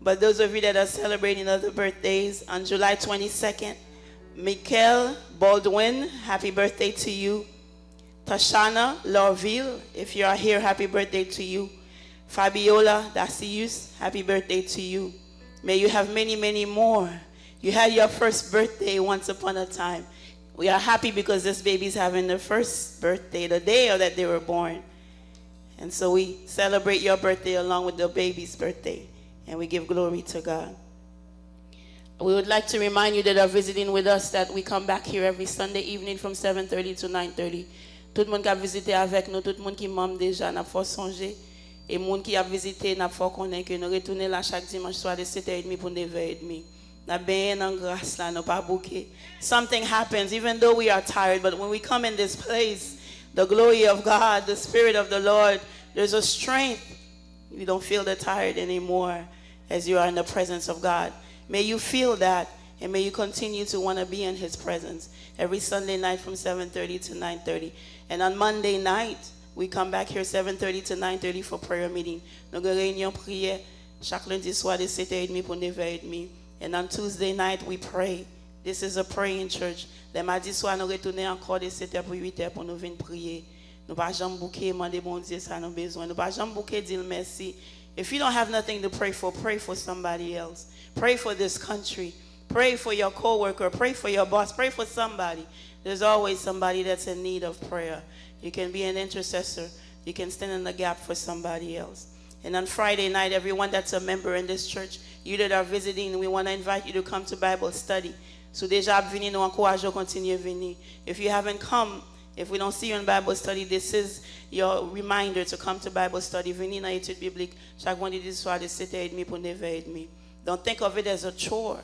But those of you that are celebrating other birthdays, on July 22nd, Michael Baldwin, happy birthday to you. Tashana Lorville, if you are here, happy birthday to you. Fabiola Dacius, happy birthday to you. May you have many, many more. You had your first birthday once upon a time. We are happy because this baby's having their first birthday, the day that they were born. And so we celebrate your birthday along with the baby's birthday. And we give glory to God. We would like to remind you that are visiting with us that we come back here every Sunday evening from 7:30 to 9:30. Tout le monde qui a visité avec nous, tout le monde qui m'aime déjà, n'a pas songé. Et le monde qui a visité, n'a pas connaît que nous retournons là chaque dimanche soir de 7h30 pour 9h30. N'a bien en grâce là, n'a pas bouqué. Something happens, even though we are tired, but when we come in this place, the glory of God, the Spirit of the Lord, there's a strength. You don't feel the tired anymore as you are in the presence of God. May you feel that, and may you continue to want to be in His presence every Sunday night from 7:30 to 9:30. And on Monday night, we come back here 7:30 to 9:30 for prayer meeting. Nous avons réunion prière chaque lundi soir de 7h30 pour 9h30. And on Tuesday night, we pray. This is a praying church. Le mardi soir, nous retournons encore de 7h pour 8h pour nous venir prier. Nous pas jamais bouquer, demander bon Dieu ça nous besoin. Nous pas jamais bouquer dire merci. If you don't have nothing to pray for somebody else. Pray for this country. Pray for your coworker. Pray for your boss. Pray for somebody. There's always somebody that's in need of prayer. You can be an intercessor. You can stand in the gap for somebody else. And on Friday night, everyone that's a member in this church, you that are visiting, we want to invite you to come to Bible study. So déjà venir, nous encourageons continuer venir. If you haven't come, if we don't see you in Bible study, this is your reminder to come to Bible study. Venir dans l'étude biblique chaque vendredi soir de 7h30 pour 9h30. Don't think of it as a chore.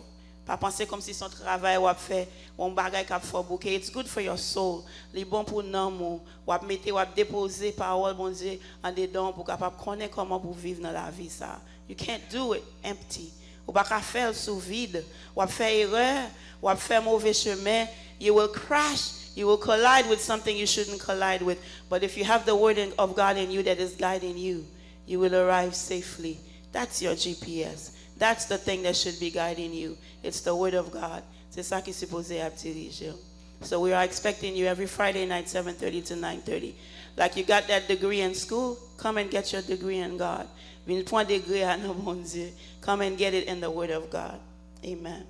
Pas penser comme si son travail ou fait ou un bagage qu'a fait bouquet. It's good for your soul. Les bon pour nous ou mettre ou déposer parole bon Dieu en dedans pour capable connaître comment pour vivre dans la vie ça. You can't do it empty. Ou pas faire sous vide. Ou faire erreur, ou faire mauvais chemin. You will crash. You will collide with something you shouldn't collide with. But if you have the word of God in you that is guiding you, you will arrive safely. That's your GPS. That's the thing that should be guiding you. It's the word of God. C'est ça qui est supposé diriger. So we are expecting you every Friday night, 7:30 to 9:30. Like you got that degree in school, come and get your degree in God. Come and get it in the word of God. Amen.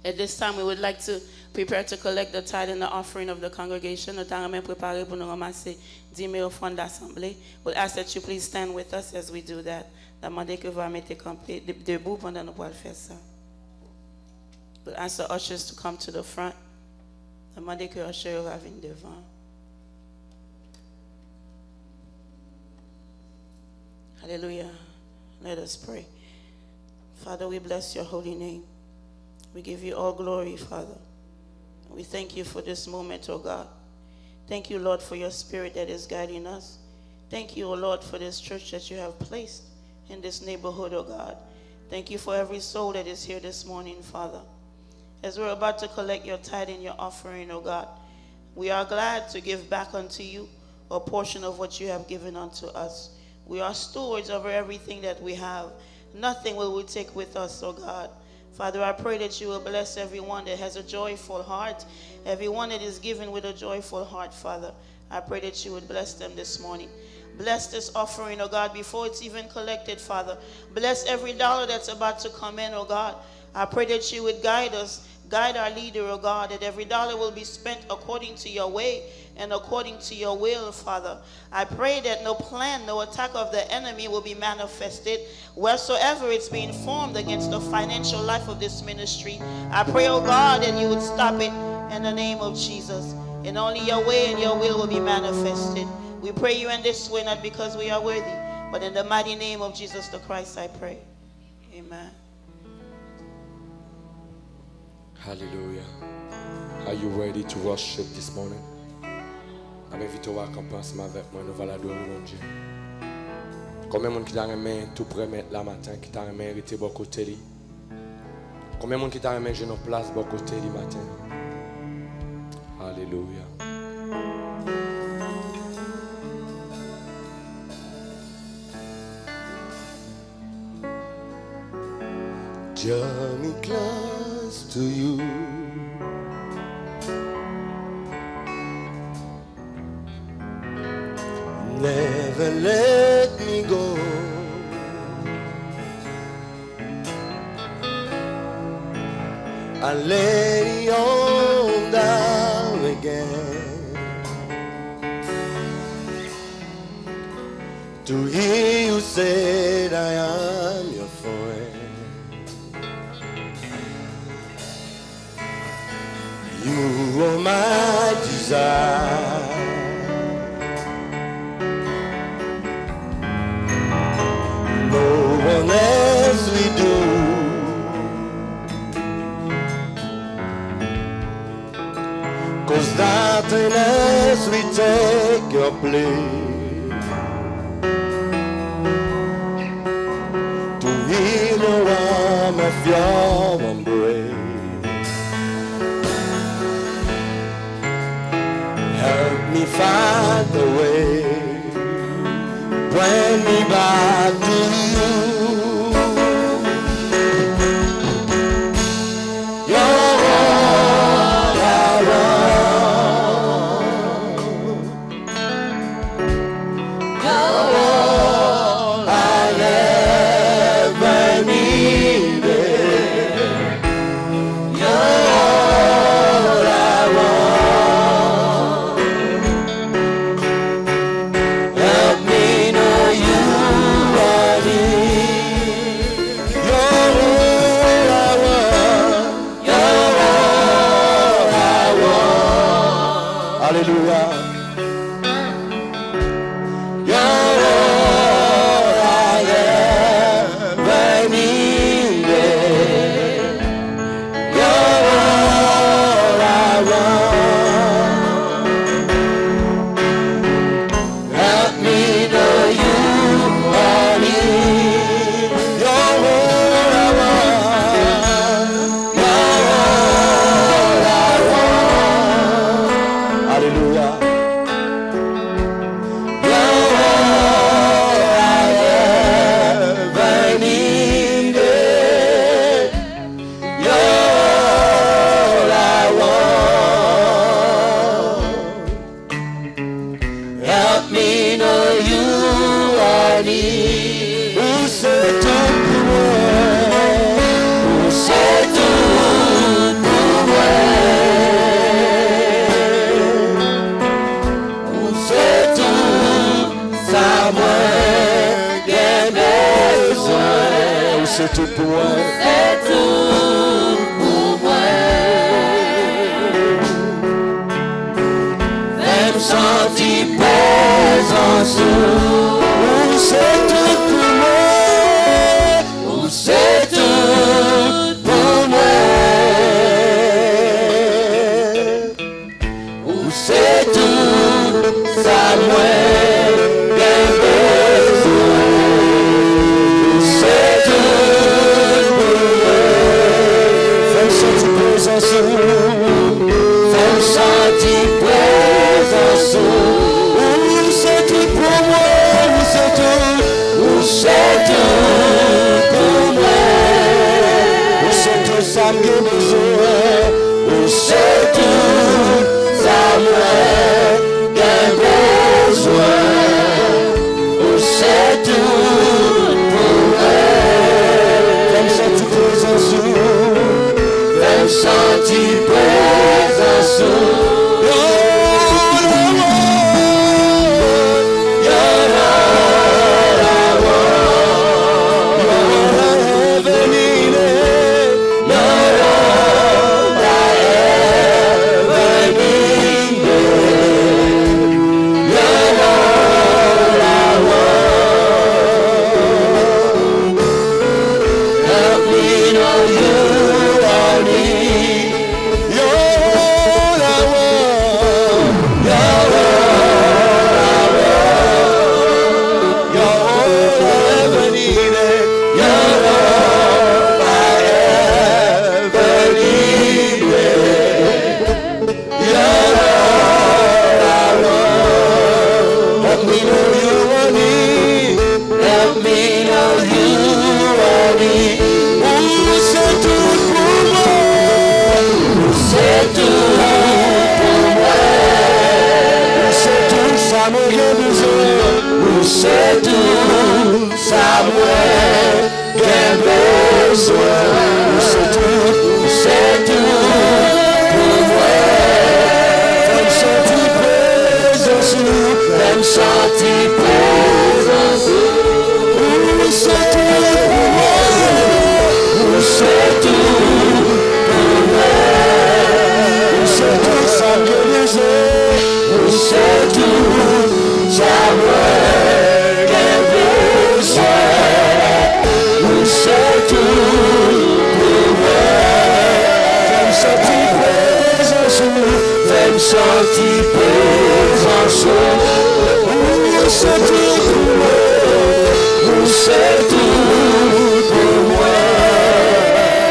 At this time, we would like to prepare to collect the tithe and the offering of the congregation. Nous avons préparé pour nous ramasser 10 000 offrandes d'assemblée. We'll ask that you please stand with us as we do that. Demandez que vous mettez debout pendant nous pourrons faire ça. We'll ask the ushers to come to the front. Demandez que usher va venir devant. Hallelujah. Let us pray. Father, we bless your holy name. We give you all glory, Father. We thank you for this moment, oh God. Thank you, Lord, for your spirit that is guiding us. Thank you, oh Lord, for this church that you have placed in this neighborhood, oh God. Thank you for every soul that is here this morning, Father. As we're about to collect your tithe and your offering, oh God, we are glad to give back unto you a portion of what you have given unto us. We are stewards over everything that we have. Nothing will we take with us, oh God. Father, I pray that you will bless everyone that has a joyful heart, everyone that is given with a joyful heart, Father. I pray that you would bless them this morning. Bless this offering, oh God, before it's even collected, Father. Bless every dollar that's about to come in, oh God. I pray that you would guide us, guide our leader, oh God, that every dollar will be spent according to your way and according to your will, Father. I pray that no plan, no attack of the enemy will be manifested wheresoever it's being formed against the financial life of this ministry. I pray, oh God, that you would stop it in the name of Jesus. And only your way and your will be manifested. We pray you in this way, not because we are worthy, but in the mighty name of Jesus the Christ, I pray. Amen. Hallelujah. Are you ready to worship this morning? Je m'invite à camper ensemble avec moi, nous allons adorer mon Dieu. Combien de monde qui t'a remis tout près mettre la matin, qui t'a remis hériter bon côté li? Combien de monde qui t'a remis j'ai nos places bon côté li matin? Alléluia. Draw me close to you. Never let me go. I lay on down. He who said I am your friend. You are my desire. No one else will do. Cause nothing else will take your place. To heal the warmth of your embrace. Help me find the way. Bring me back to you. You're all I want. You're all I ever needed. You're all I want. Help me know you are near. You're all I want. You're all I want. Hallelujah. You're all I ever needed. You're all I want. Help me know you are near. You're all I want. You're all I want. Hallelujah. You're all I ever needed. You're all I want. Help me know you are near. Who said to the world? Who said to the world? Who said to Samuel? Get besoin. Who said to the world? Said to the world. Même senti présence. Où c'est tout pour moi? Où c'est tout pour moi? Où c'est tout Samuel qui a besoin? Où c'est tout pour moi? Fais senti présence. Fais senti présence. Où c'est tout pour moi? Où c'est tout? Où c'est tout pour moi? Où c'est tout Samuel besoin? Où c'est tout Samuel qui a besoin? Où c'est tout pour moi? Fais senti présence. Fais senti présence. C'est tout, Samuel, quel besoin. C'est tout pour moi. Fais-me sentir présence, fais-me sentir présence. senti présence, où c'est tout pour moi, où c'est tout pour moi,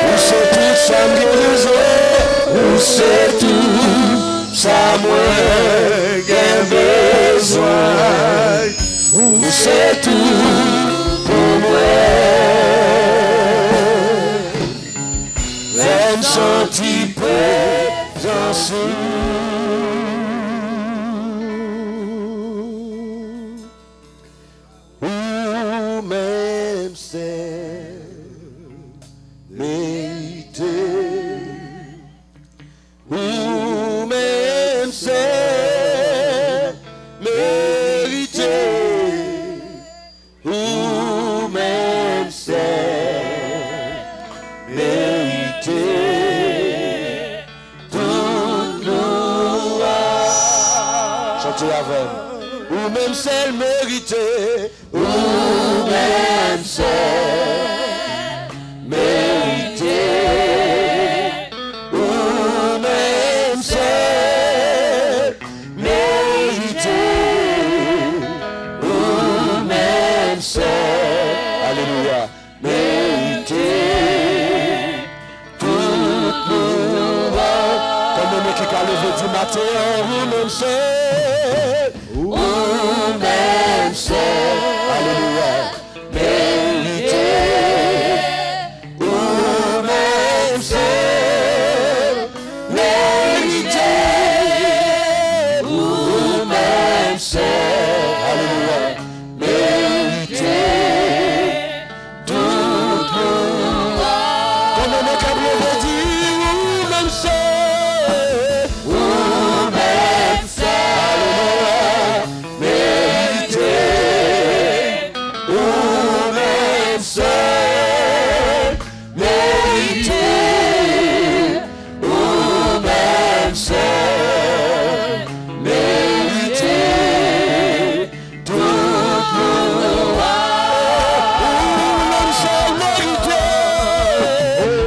où c'est tout sa guérison, où c'est tout sa moi j'ai besoin, où c'est tout pour moi. Même senti présence, ou même c'est mérité, ou même c'est mérité, ou même c'est mérité, toute louange. Chantez avec. Ou même c'est mérité, ou même c'est mérité, ou même c'est mérité, ou même c'est, alléluia, mérité, toute louange. Comme le mec qui a levé du matin, ou même c'est, ou même c'est, alléluia, mérité, ou même c'est mérité, ou même c'est, alléluia, mérité, toute louange. Comme le mec a levé dit, ou même c'est, ou même c'est, alléluia, mérité, ou même c'est mérité, ou même c'est mérité, toute louange. Ou même c'est mérité,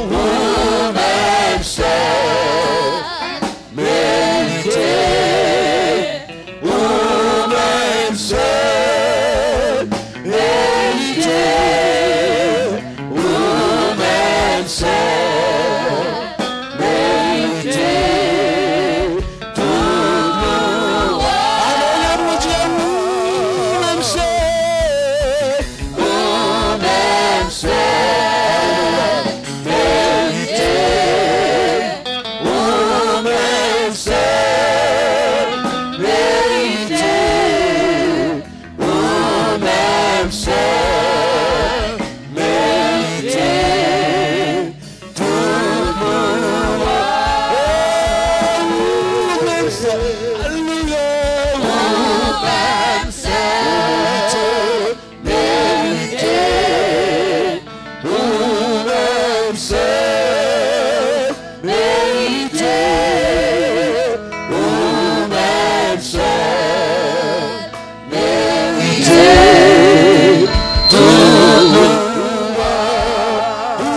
ou même c'est mérité, ou même c'est mérité, ou même c'est mérité, toute louange. Alléluia, mon Dieu, ou même c'est, ou même c'est mérité, ou même c'est mérité, ou même c'est mérité, toute louange. Ou même c'est, alléluia, ou même c'est mérité, ou même c'est mérité, ou même c'est mérité, toute louange. Ou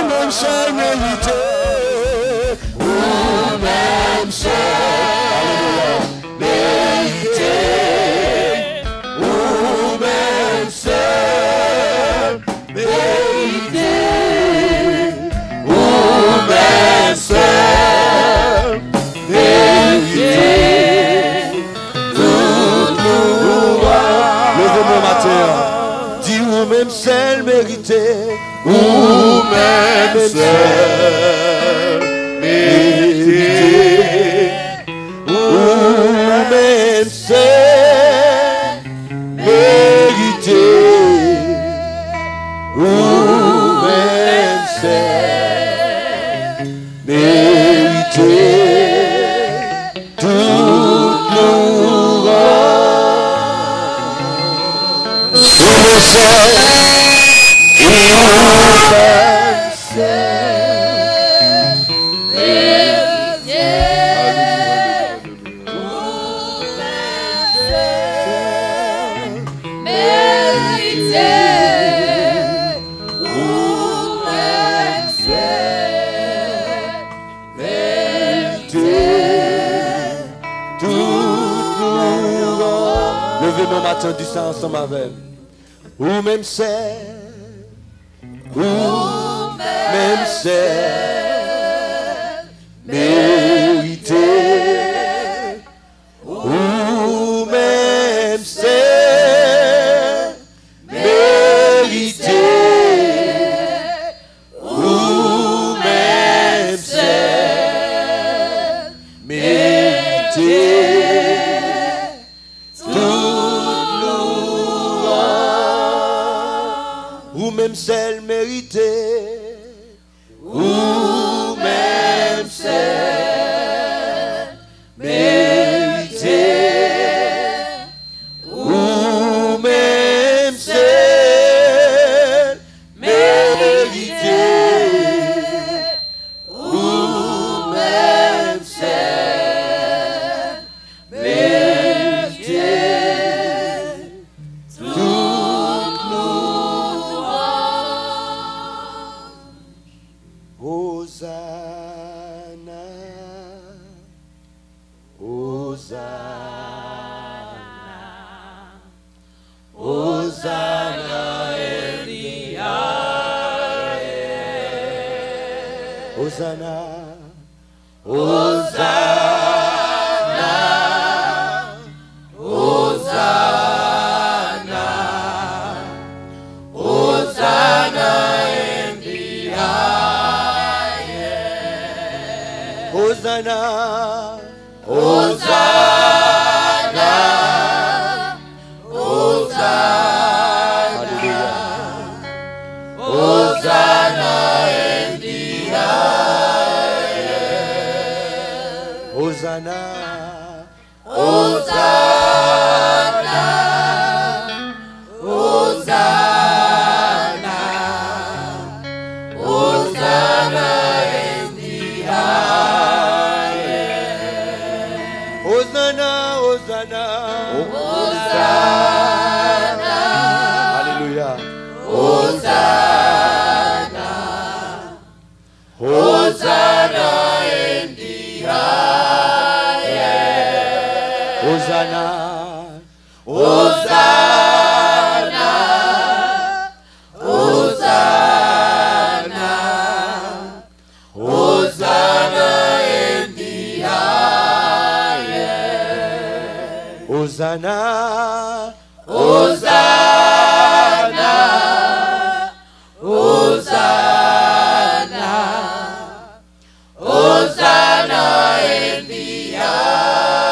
même c'est mérité, ou même c'est, alléluia, mérité, ou même c'est mérité, ou même c'est mérité, toute louange. Levez-moi matin, dis ou même c'est mérité, ou même c'est mérité, ou même c'est mérité, ou même c'est mérité, toute louange. Ou même c'est, ou même c'est mérité, attendu ça ensemble avec. Ou même c'est. Ou même c'est. Mérité. Ou même c'est. Mérité. Ou même c'est. Mérité. Ou même celle méritée, ou même celle méritée, ou même celle méritée, ou même celle méritée. Hosanna, Hosanna, Hosanna, Hosanna in the highest. Hosanna, Hosanna, Hosanna, Hosanna in the highest. Hosanna, Hosanna, Hosanna, Hosanna in the highest. Hosanna, Hosanna, Hosanna, hallelujah. Hosanna, Hosanna in the highest. Hosanna, Hosanna, Hosanna, Hosanna in the highest. Hosanna, Hosanna, Hosanna, Hosanna in the highest.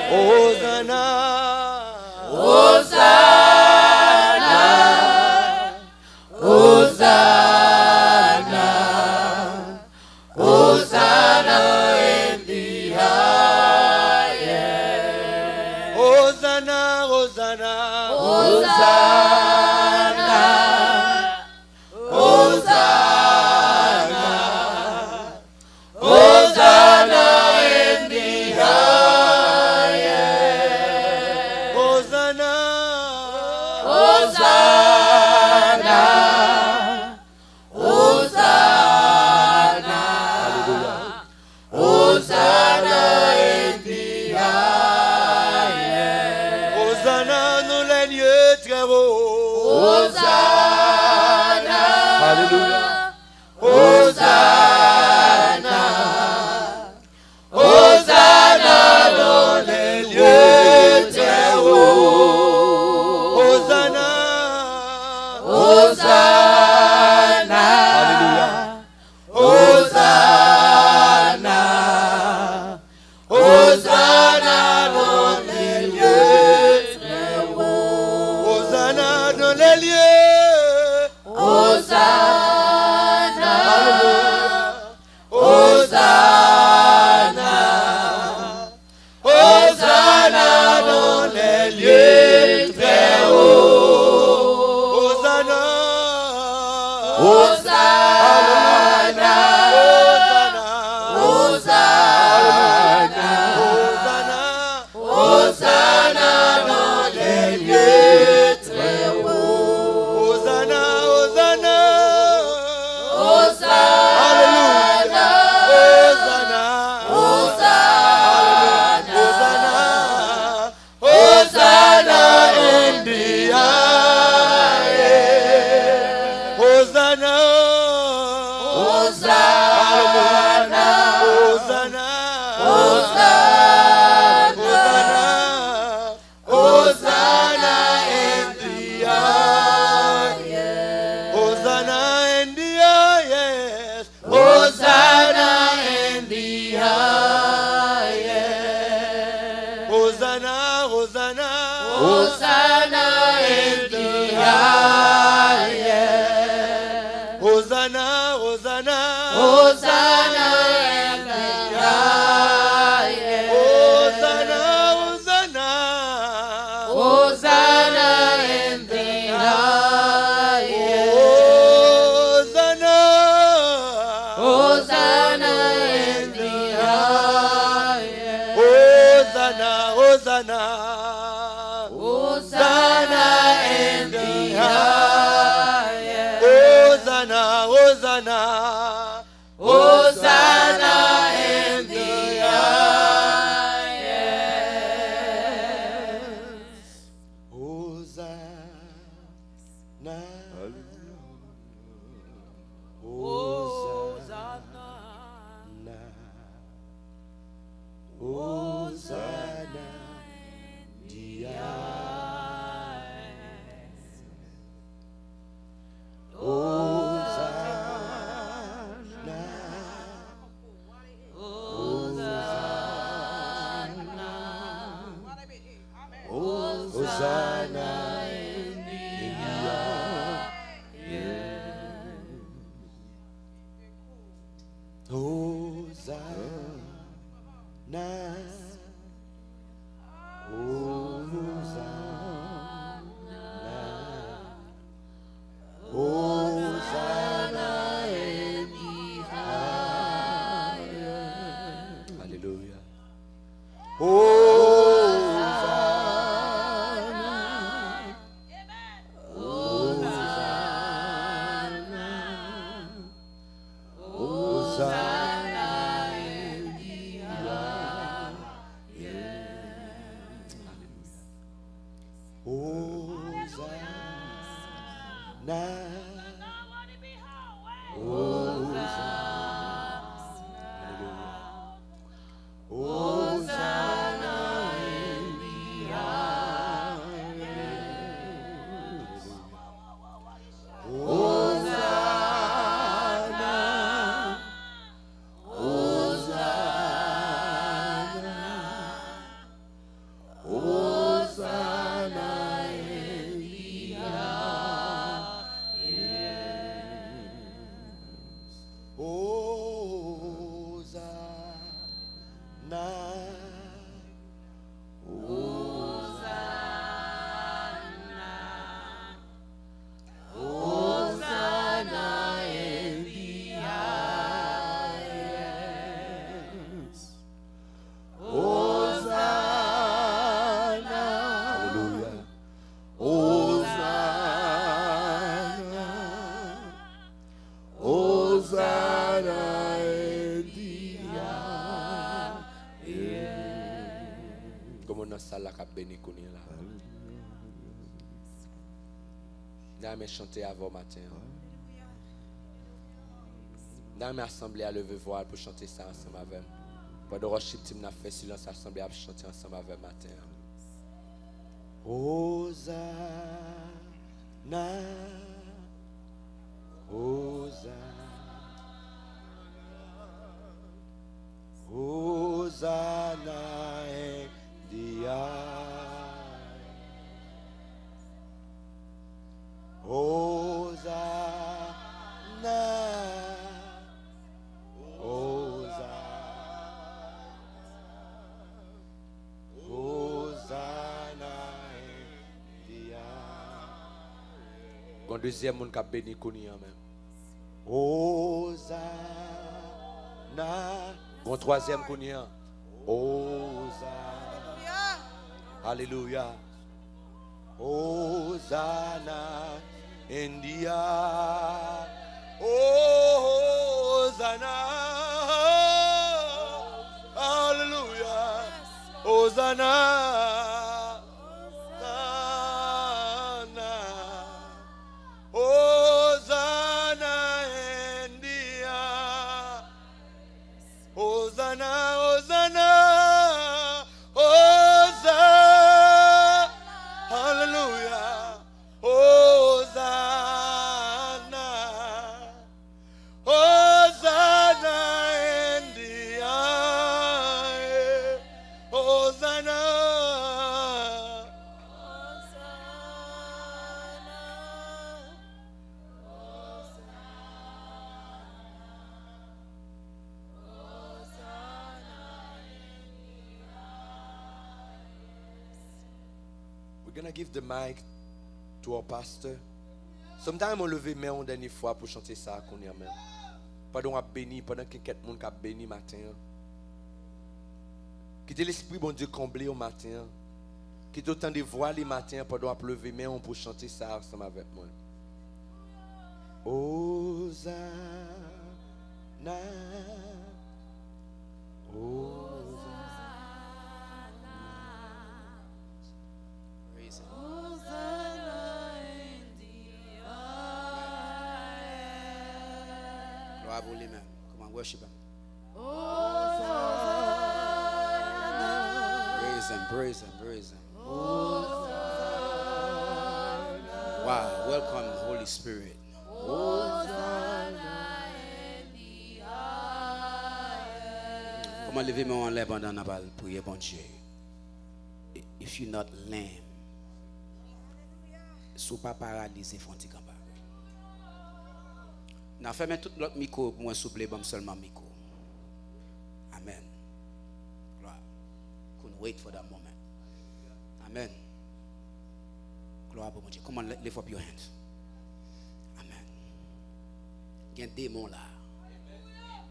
Hosanna, Hosanna, Hosanna, Hosanna in the highest. Hosanna, Hosanna, Hosanna, Hosanna, Hosanna in the highest. Hosanna, Hosanna, Hosanna, Hosanna in the highest. Hosanna dans les lieux très hauts. Hosanna, alléluia. Hosanna, Hosanna dans les lieux très hauts. Hosanna, Hosanna, alléluia. Hosanna, Hosanna dans les lieux très hauts. Hosanna dans les lieux. Hosanna, Hosanna, Hosanna dans les lieux très hauts. Hosanna, Hosanna, Hosanna, Hosanna dans les lieux très hauts. Hosanna, Hosanna, Hosanna, Hosanna, Hosanna, Hosanna, Nous chanter avant matin. Dans mes assemblées à lever voile pour chanter ça ensemble avec moi. Pendant que worship team n'a fait silence assemblée à chanter ensemble avec matin. Hosanna, Hosanna, Hosanna in the Hosanna, Hosanna, Hosanna in the Quand deuxième monde qui a béni connu même. Hosanna. Quand troisième connu. Hosanna. Alléluia. Hosanna. India, Hosanna, Hallelujah, Hosanna, Hosanna, Hosanna, India, Hosanna, Hosanna, Hosanna, Hallelujah. Hosanna, Hosanna in the high, Hosanna, We're gonna give the mic to our pastor. Sometimes on lève main une dernière fois pour chanter ça qu'on y a même. Pendant qu'on béni, pendant que quelqu'un qui a béni matin. Quittez l'esprit bon Dieu comblé au matin. Quittez autant de voix les matins pendant qu'on lever main pour chanter ça ensemble avec moi. Hosanna, Hosanna. Praise Him. Hosanna in the Gloire pour lui-même. Come on, worship him. Praise him, praise him, praise him. Wow, welcome Holy Spirit. Comment lever-moi en l'air pendant la prière, bon Dieu. If you're not lame, sous pas paralysé, font-ils comme ça. N'a fait mettre tout l'autre micro pour moi souple, bon seulement micro. Amen. Gloire. Couldn't wait for that moment. Amen. Gloire pour mon Dieu. Come on, lift up your hands. Amen. Il y a un démon là.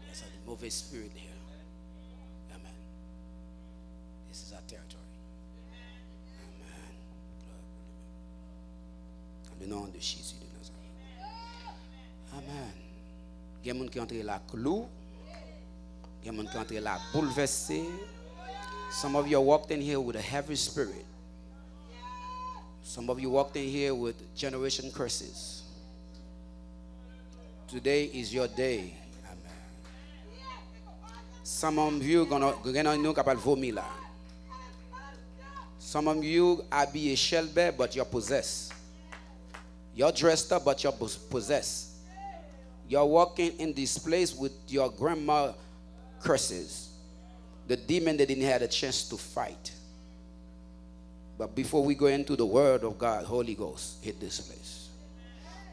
There's a mauvais spirit here. Amen. This is our territory. Amen. En le nom de Jésus de Nazareth. Amen. Il y a des gens qui entrent là clou. Il y a des gens qui entrent là bouleversé. Some of you walked in here with a heavy spirit. Some of you walked in here with generation curses. Today is your day. Amen. Some of you are going to vomir là. Some of you are be shelby, but you're possessed. You're dressed up, but you're possessed. You're walking in this place with your grandma curses. The demon that didn't have a chance to fight. But before we go into the word of God, Holy Ghost, hit this place.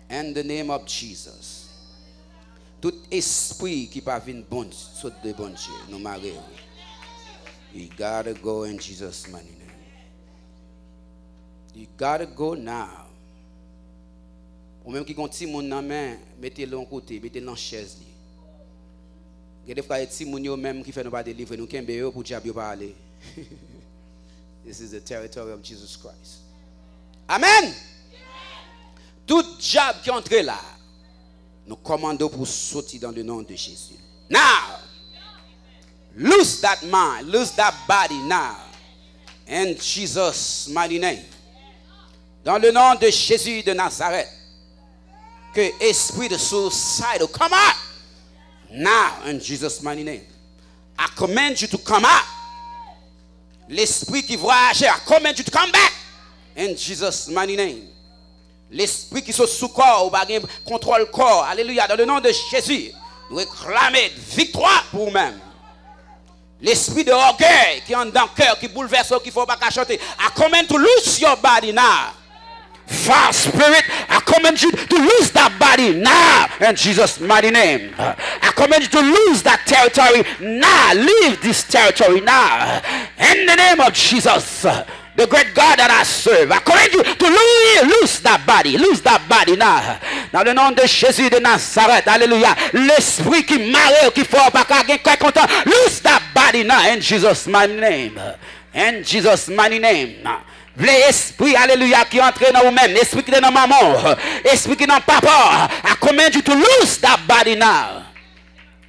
In the name of Jesus. Tout esprit qui pas vinn bon, saute de bon Dieu, nous marrer. You gotta go in Jesus' mighty name. You gotta go now. Ou même qui compte mon nan main, mettez-le en côté, mettez-le en chaise li. Il y a des frères et moun yo même qui fait nous pas délivrer, nous kembe yo pour diable parler. This is the territory of Jesus Christ. Amen. Tout diable qui entre là, nous commandons pour sortir dans le nom de Jésus. Now, lose that mind, lose that body now. In Jesus' mighty name. Dans le nom de Jésus de Nazareth. Que esprit de suicidal come out. Now, in Jesus' mighty name. I command you to come out. L'esprit qui voyage, I command you to come back. In Jesus' mighty name. L'esprit qui sont sous corps, ou pas contrôle corps. Alléluia. Dans le nom de Jésus, nous réclamons victoire pour vous-même. L'esprit de orgueil qui est dans le cœur, qui bouleverse, qui ne faut pas chanter. I command to lose your body now. Foul spirit, I command you to lose that body now in Jesus' mighty name. I command you to lose that territory now. Leave this territory now. In the name of Jesus, the great God that I serve, I command you to lose that body. Lose that body now. Dans le nom de Jésus de Nazareth, alléluia. L'esprit qui marre, qui faut pas qu'à content, lose that body now in Jesus' mighty name. In Jesus' mighty name. L'esprit, alléluia, qui entre dans vous-même, l'esprit qui est dans maman, l'esprit qui est dans papa, I command you to lose that body now.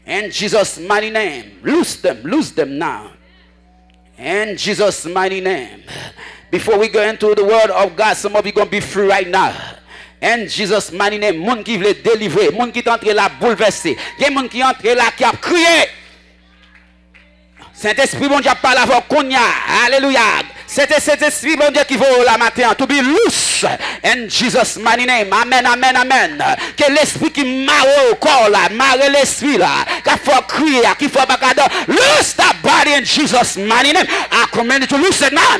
In Jesus' mighty name. Lose them now. In Jesus' mighty name. Before we go into the word of God, some of you going to be free right now. In Jesus' mighty name. Moun qui veut délivrer, moun qui est entré là bouleversé, il y a moun qui est entré là qui a crié. Saint-Esprit, bon Dieu, parle avec Konya. Alléluia. Saint-Esprit, bon Dieu, qui vaut la matin. To be loose. In Jesus' mighty name. Amen, amen, amen. Que l'esprit qui marre au corps là, marre l'esprit là, qu'il faut crier, qu'il faut bacador. Loose that body in Jesus' mighty name. I command you to loose it now.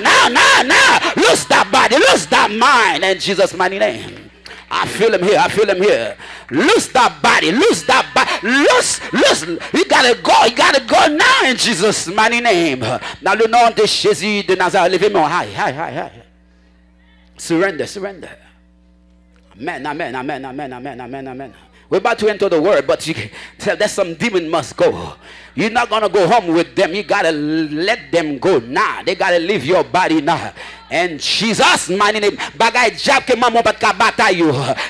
Loose that body, loose that mind in Jesus' mighty name. I feel him here. Lose that body. Lose. You gotta go now in Jesus' mighty name. Dans le nom de Jésus de Nazareth, levez-moi. High. Surrender. Amen. We're about to enter the word, but there's some demon must go. You're not gonna go home with them. You gotta let them go now. They gotta leave your body now. And Jesus, mighty name. Bagay jab que maman pas de bataille.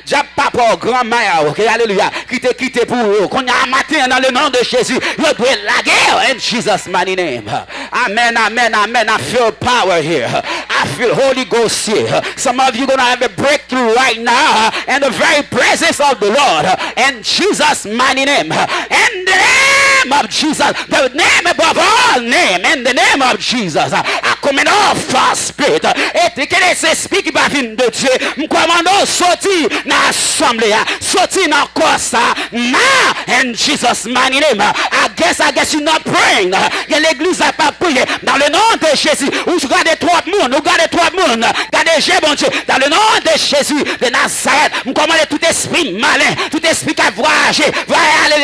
Jab papa grand-mère. Ok, alléluia. Quitte pour eux. Qu'on y a matin dans le nom de Jésus. You doit la guerre. In Jesus, mighty name. Amen. I feel power here. I I feel Holy Ghost here. Some of you going to have a breakthrough right now in the very presence of the Lord. In Jesus' mighty name. In the name of Jesus. The name above all name. In the name of Jesus. I come in all false spirit. Et que laissez speak par vin de Dieu. M'commando sorti dans l'assemblée. Sorti dans le corps ça. Now in Jesus' mighty name. I guess you're not praying. L'église n'a pas prié. Dans le nom de Jésus. Où je garde trois monde. Où garde trois monde. Gardez Jésus bon Dieu. Dans le nom de Jésus de Nazareth. M'commande tout esprit malin. Tout esprit qui a voyagé.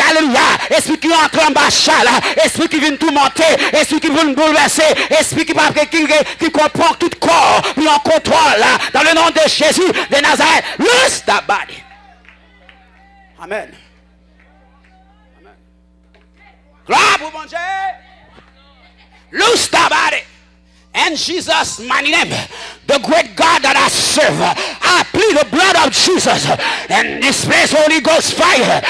Alléluia. Esprit qui entre en bas chala. Esprit qui vient tout monter. Esprit qui vient bouleverser. Esprit qui comprend tout corps. Puis en contrôle. Dans le nom de Jésus de Nazareth. Loose that body. Amen. Amen. Gloire pour mon Dieu. Loose that body. In Jesus' mighty name, the great God that I serve, I plead the blood of Jesus. And this place, Holy Ghost fire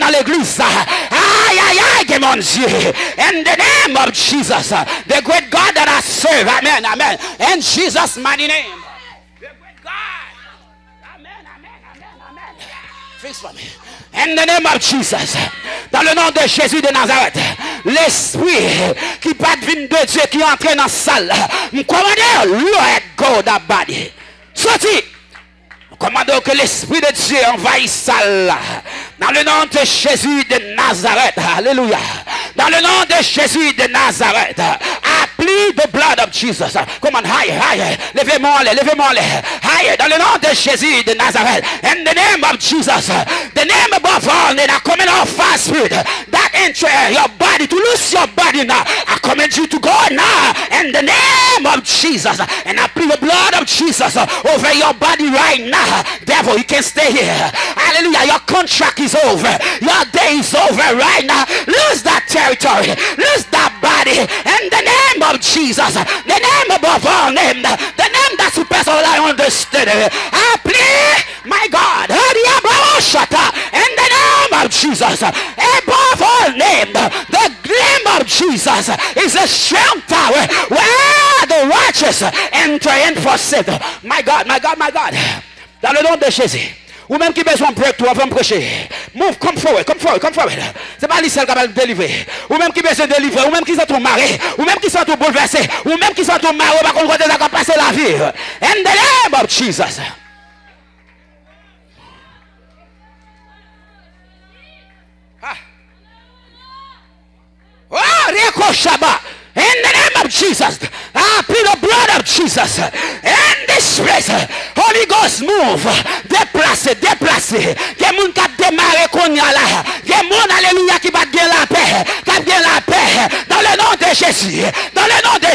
dans l'église. Aïe, mon Dieu. In the name of Jesus, the great God that I serve. Amen, amen. In Jesus' mighty name. The great God. Amen, amen, amen, amen. Fix for me. In the name of Jesus, dans le nom de Jésus de Nazareth, l'esprit qui pas de vin de Dieu qui entre dans la salle, me commande, Lord, go that body. Sorti. Commandons que l'Esprit de Dieu envahisse salle. Dans le nom de Jésus de Nazareth. Alléluia. Dans le nom de Jésus de Nazareth. I plead the blood of Jesus. Come on, higher. Levez-moi les. Higher. Dans le nom de Jésus de Nazareth. In the name of Jesus. The name above all name. I command all fast spirit that enter your body, to lose your body now. I command you to go now. In the name of Jesus. And I plead the blood of Jesus over your body right now. Devil, you can't stay here. Hallelujah. Your contract is over. Your day is over right now. Lose that territory. Lose that body. In the name of Jesus. The name above all name. The name that surpasses all I understood. I plead, my God. In the name of Jesus. Above all name. The name of Jesus is a strong tower where the righteous enter in for safety. My God. Dans le nom de Jésus. Ou même qui besoin de breakthrough avant de prêcher. Move, come forward. C'est pas lui seul qui va le délivrer. Ou même qui besoin de délivrer. Ou même qui sont tout marré. Ou même qui sont tout bouleversé. Ou même qui sont tout marré. Par contre, ils ont passé la vie. In the name of Jesus. Oh, Rico Shaba. In the name of Jesus, I plead the blood of Jesus. In this place, Holy Ghost move. Déplacer. Des moun qui démarré qu'on y a là. Des moun, alléluia, qui va bien la paix. Dans le nom de Jésus. Dans le nom de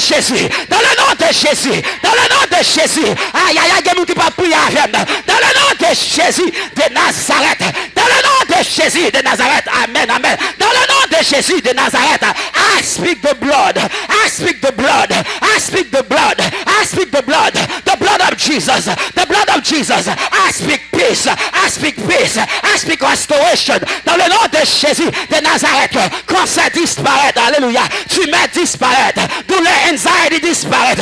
Jésus. Aïe, des moun qui va prier avec. Dans le nom de Jésus de Nazareth. Dans le nom de Jésus de Nazareth. Amen. Dans le nom de Jésus de Nazareth. I speak the blood. I speak the blood. The blood of Jesus. The blood of Jesus. I speak peace. I speak restoration. Dans le nom de Jésus de Nazareth. Cancer disparaît. Alléluia. Tumeur disparaît. Douleur, anxiety disparaît.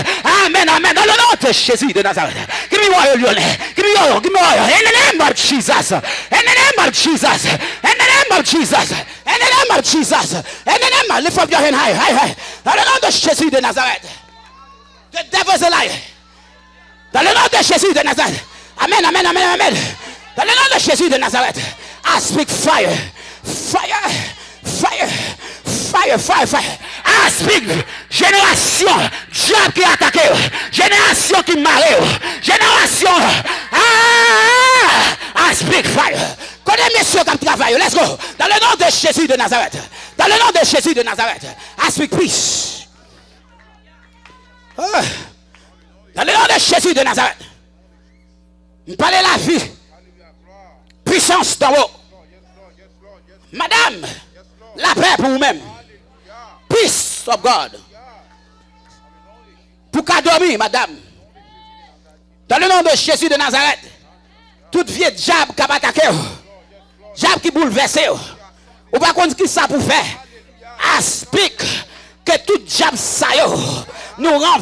Amen. Dans le nom de Jésus de Nazareth. Give me oil, Lionel. Give me oil. In the name of Jesus. Lift up your hand high. Dans le nom de Jésus de Nazareth. The devil is a liar. Dans le nom de Jésus de Nazareth. Amen. Dans le nom de Jésus de Nazareth. I speak fire. I speak génération. Diable qui attaque. Génération qui marre. Génération. I speak fire. Connais messieurs comme travail. Let's go. Dans le nom de Jésus de Nazareth. I speak peace. Dans le nom de Jésus de Nazareth. Nous parlons la vie. Puissance d'en haut. Madame, la paix pour vous-même. Peace of God. Pour qu'à dormir, madame. Dans le nom de Jésus de Nazareth. Toute vieille diable qui va attaquer. Diable qui bouleverse. Ou pas contre qui ça pour faire. I speak que tout diable ça nous rend